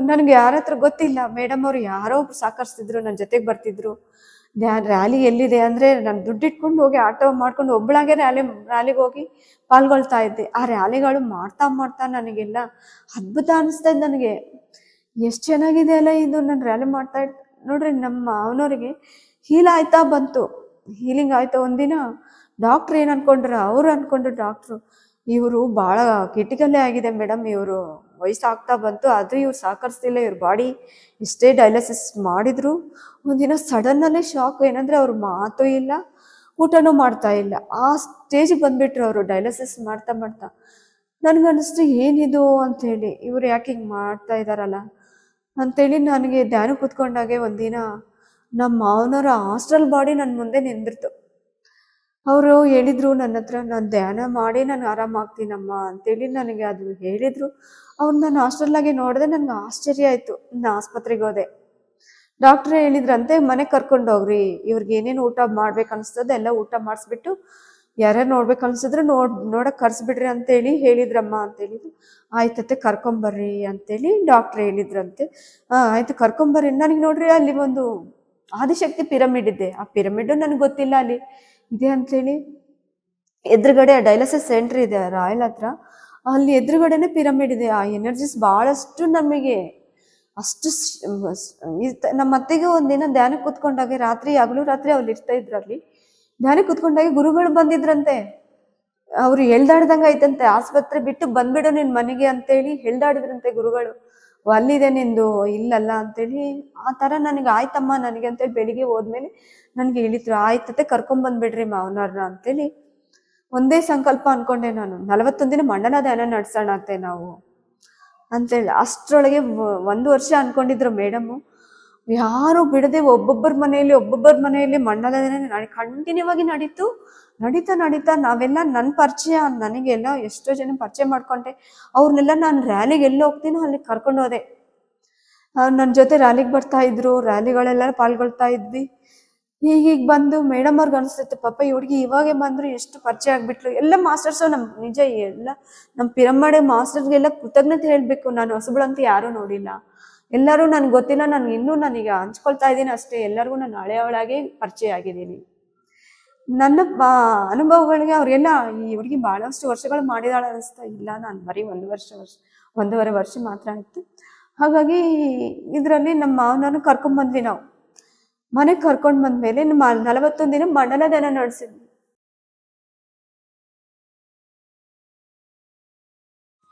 ನನಗೆ ಯಾರ ಹತ್ರ ಗೊತ್ತಿಲ್ಲ, ಮೇಡಮ್ ಅವರು ಯಾರೋ ಸಹಕರಿಸ್ತಿದ್ರು, ನನ್ನ ಜೊತೆಗೆ ಬರ್ತಿದ್ರು. ರ್ಯಾಲಿ ಎಲ್ಲಿದೆ ಅಂದರೆ ನಾನು ದುಡ್ಡಿಟ್ಕೊಂಡು ಹೋಗಿ ಆಟೋ ಮಾಡ್ಕೊಂಡು ಒಬ್ಬಳಾಗೆ ರ್ಯಾಲಿಗೆ ಹೋಗಿ ಪಾಲ್ಗೊಳ್ತಾ ಇದ್ದೆ. ಆ ರ್ಯಾಲಿಗಳು ಮಾಡ್ತಾ ನನಗೆಲ್ಲ ಅದ್ಭುತ ಅನಿಸ್ತಾ ಇದ್ದು ನನಗೆ. ಎಷ್ಟು ಚೆನ್ನಾಗಿದೆ ಅಲ್ಲ ಇದು, ನಾನು ರ್ಯಾಲಿ ಮಾಡ್ತಾ ಇದ್ದೆ ನೋಡ್ರಿ. ನಮ್ಮ ಅವನವರಿಗೆ ಹೀಲಿಂಗ್ ಆಯ್ತಾ. ಒಂದಿನ ಡಾಕ್ಟ್ರ್ ಏನು ಅನ್ಕೊಂಡ್ರ, ಅವ್ರು ಅನ್ಕೊಂಡ್ರು ಡಾಕ್ಟ್ರು, ಇವರು ಭಾಳ ಕ್ರಿಟಿಕಲ್ಲೇ ಆಗಿದೆ ಮೇಡಮ್, ಇವರು ವಯಸ್ಸಾಗ್ತಾ ಬಂತು, ಅದು ಇವ್ರು ಸಹಕರಿಸ್ತಿಲ್ಲ, ಇವ್ರ ಬಾಡಿ ಇಷ್ಟೇ ಡಯಾಲಿಸಿಸ್ ಮಾಡಿದ್ರು. ಒಂದಿನ ಸಡನ್ನಲ್ಲೇ ಶಾಕ್, ಏನಂದರೆ ಅವ್ರ ಮಾತು ಇಲ್ಲ, ಊಟನೂ ಮಾಡ್ತಾ ಇಲ್ಲ, ಆ ಸ್ಟೇಜಿಗೆ ಬಂದುಬಿಟ್ರು ಅವರು ಡಯಾಲಿಸಿಸ್ ಮಾಡ್ತಾ. ನನಗನ್ನಿಸ್ತು ಏನಿದು ಅಂಥೇಳಿ, ಇವ್ರು ಯಾಕೆ ಹಿಂಗೆ ಮಾಡ್ತಾ ಇದ್ದಾರಲ್ಲ ಅಂಥೇಳಿ. ನನಗೆ ಧ್ಯಾನ ಕೂತ್ಕೊಂಡಾಗೆ ಒಂದಿನ ನಮ್ಮ ಮಾವನವರ ಹಾಸ್ಟೆಲ್ ಬಾಡಿ ನನ್ನ ಮುಂದೆ ನಿಂದಿರ್ತು. ಅವರು ಹೇಳಿದರು ನನ್ನ ಹತ್ರ, ನಾನು ಧ್ಯಾನ ಮಾಡಿ ನಾನು ಆರಾಮಾಗ್ತೀನಮ್ಮ ಅಂತೇಳಿ ನನಗೆ ಅದು ಹೇಳಿದರು. ಅವ್ರು ನಾನು ಹಾಸ್ಟೆಲ್ಲಾಗೆ ನೋಡಿದೆ, ನನಗೆ ಆಶ್ಚರ್ಯ ಆಯಿತು. ನಾನು ಆಸ್ಪತ್ರೆಗೆ ಹೋದೆ. ಡಾಕ್ಟ್ರೇ ಹೇಳಿದ್ರಂತೆ, ಮನೆಗೆ ಕರ್ಕೊಂಡು ಹೋಗ್ರಿ, ಇವ್ರಿಗೆ ಏನೇನು ಊಟ ಮಾಡ್ಬೇಕು ಅನಿಸ್ತದೆ ಎಲ್ಲ ಊಟ ಮಾಡಿಸ್ಬಿಟ್ಟು, ಯಾರ್ಯಾರು ನೋಡ್ಬೇಕು ಅನ್ಸಿದ್ರೆ ನೋಡಕ್ಕೆ ಕರ್ಸ್ಬಿಡ್ರಿ ಅಂತೇಳಿ ಹೇಳಿದ್ರಮ್ಮ ಅಂತೇಳಿದ್ರು. ಆಯ್ತತ್ತೆ ಕರ್ಕೊಂಬರ್ರಿ ಅಂತೇಳಿ ಡಾಕ್ಟ್ರ್ ಹೇಳಿದ್ರಂತೆ. ಆಯಿತು ಕರ್ಕೊಂಬರ್ರಿ. ನನಗೆ ನೋಡ್ರಿ ಅಲ್ಲಿ ಒಂದು ಆದಿಶಕ್ತಿ ಪಿರಮಿಡ್ ಇದೆ. ಆ ಪಿರಮಿಡ್ಡು ನನಗೆ ಗೊತ್ತಿಲ್ಲ ಅಲ್ಲಿ ಇದೆ ಅಂಥೇಳಿ. ಎದುರುಗಡೆ ಡಯಾಲಿಸಿಸ್ ಸೆಂಟ್ರ್ ಇದೆ ರಾಯಲ್ ಹತ್ರ, ಅಲ್ಲಿ ಎದುರುಗಡೆನೆ ಪಿರಮಿಡ್ ಇದೆ. ಆ ಎನರ್ಜೀಸ್ ಭಾಳಷ್ಟು ನಮಗೆ ಅಷ್ಟು ನಮ್ಮ ಅತ್ತೆಗೆ ಒಂದಿನ ಧ್ಯಾನಕ್ಕೆ ಕೂತ್ಕೊಂಡಾಗೆ ಹಗಲು ರಾತ್ರಿ ಅವ್ರು ಇರ್ತಾ ಇದ್ರು. ಅಲ್ಲಿ ಧ್ಯಾನಕ್ಕೆ ಕೂತ್ಕೊಂಡಾಗೆ ಗುರುಗಳು ಬಂದಿದ್ರಂತೆ. ಅವರು ಎಳ್ದಾಡ್ದಂಗೆ ಆಯ್ತಂತೆ. ಆಸ್ಪತ್ರೆ ಬಿಟ್ಟು ಬಂದ್ಬಿಡು ನಿನ್ನ ಮನೆಗೆ ಅಂತೇಳಿ ಎಳ್ದಾಡಿದ್ರಂತೆ ಗುರುಗಳು. ಅಲ್ಲಿದೆ ನಿಂದು, ಇಲ್ಲಲ್ಲ ಅಂತೇಳಿ. ಆ ಥರ ನನಗೆ ಆಯ್ತಮ್ಮ ನನಗೆ ಅಂತೇಳಿ ಬೆಳಿಗ್ಗೆ ಹೋದ್ಮೇಲೆ ನನಗೆ ಹೇಳಿದ್ರು, ಆಯ್ತತೆ ಕರ್ಕೊಂಬಂದ್ಬಿಡ್ರಿ ಮಾವನವ್ರನ್ನ ಅಂತೇಳಿ. ಒಂದೇ ಸಂಕಲ್ಪ ಅನ್ಕೊಂಡೆ ನಾನು, 41 ದಿನ ಮಂಡಲ ಧ್ಯಾನ ನಡೆಸೋಣ ಅಂತೆ ನಾವು ಅಂತೇಳಿ. ಅಷ್ಟರೊಳಗೆ 1 ವರ್ಷ ಅನ್ಕೊಂಡಿದ್ರು ಮೇಡಮು. ಯಾರು ಬಿಡದೆ ಒಬ್ಬೊಬ್ಬರ ಮನೆಯಲ್ಲಿ ಮಂಡಲ ಧ್ಯಾನ ಕಂಟಿನ್ಯೂ ಆಗಿ ನಡೀತಾ ನಾವೆಲ್ಲ ನನ್ನ ಪರಿಚಯ, ನನಗೆಲ್ಲ ಎಷ್ಟೋ ಜನ ಪರಿಚಯ ಮಾಡ್ಕೊಂಡೆ. ಅವ್ರನ್ನೆಲ್ಲ ನಾನು ರ್ಯಾಲಿಗೆ ಎಲ್ಲಿ ಹೋಗ್ತೀನೋ ಅಲ್ಲಿ ಕರ್ಕೊಂಡು ಹೋದೆ. ನನ್ನ ಜೊತೆ ರ್ಯಾಲಿಗೆ ಬರ್ತಾ ಇದ್ರು, ರ್ಯಾಲಿಗಳೆಲ್ಲ ಪಾಲ್ಗೊಳ್ತಾ ಇದ್ವಿ. ಹೀಗೀಗ ಬಂದು ಮೇಡಮ್ ಅವ್ರಿಗೆ ಅನಿಸ್ತೈತೆ, ಪಾಪ ಈ ಹುಡುಗಿ ಇವಾಗೆ ಬಂದ್ರು ಎಷ್ಟು ಪರಿಚಯ ಆಗ್ಬಿಟ್ಲು. ಎಲ್ಲ ಮಾಸ್ಟರ್ಸು ನಿಜ ಎಲ್ಲ ನಮ್ಮ ಪಿರಮಿಡ್ ಮಾಸ್ಟರ್ಸ್ಗೆಲ್ಲ ಕೃತಜ್ಞತೆ ಹೇಳಬೇಕು. ನಾನು ಹೊಸಬಳಂತ ಯಾರೂ ನೋಡಿಲ್ಲ, ಎಲ್ಲರೂ ನನಗೆ ಗೊತ್ತಿಲ್ಲ, ನನಗೆ ಹಂಚ್ಕೊಳ್ತಾ ಇದ್ದೀನಿ ಅಷ್ಟೇ. ಎಲ್ಲರಿಗೂ ನಾನು ಹಳೆಯವಳಾಗೆ ಪರಿಚಯ ಆಗಿದ್ದೀನಿ. ನನ್ನ ಅನುಭವಗಳಿಗೆ ಅವರೆಲ್ಲ ಈ ಹುಡುಗಿ ಭಾಳಷ್ಟು ವರ್ಷಗಳು ಮಾಡಿದಾಳೆ ಅನಿಸ್ತಾ ಇಲ್ಲ. ನಾನು ಬರೀ 1.5 ವರ್ಷ ಮಾತ್ರ ಆಯಿತು. ಹಾಗಾಗಿ ಇದರಲ್ಲಿ ನಮ್ಮ ಮಾವನನ್ನು ಕರ್ಕೊಂಡ್ಬಂದ್ವಿ. ನಾವು ಮನೆಗೆ ಕರ್ಕೊಂಡು ಬಂದ್ಮೇಲೆ 41 ದಿನ ಮಂಡಲ ಧ್ಯಾನ ನಡೆಸಿದ್ವಿ.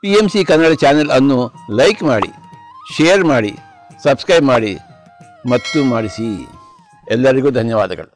PMC ಕನ್ನಡ ಚಾನೆಲ್ ಅನ್ನು ಲೈಕ್ ಮಾಡಿ, ಶೇರ್ ಮಾಡಿ, ಸಬ್ಸ್ಕ್ರೈಬ್ ಮಾಡಿ ಮತ್ತು ಮಾಡಿಸಿ. ಎಲ್ಲರಿಗೂ ಧನ್ಯವಾದಗಳು.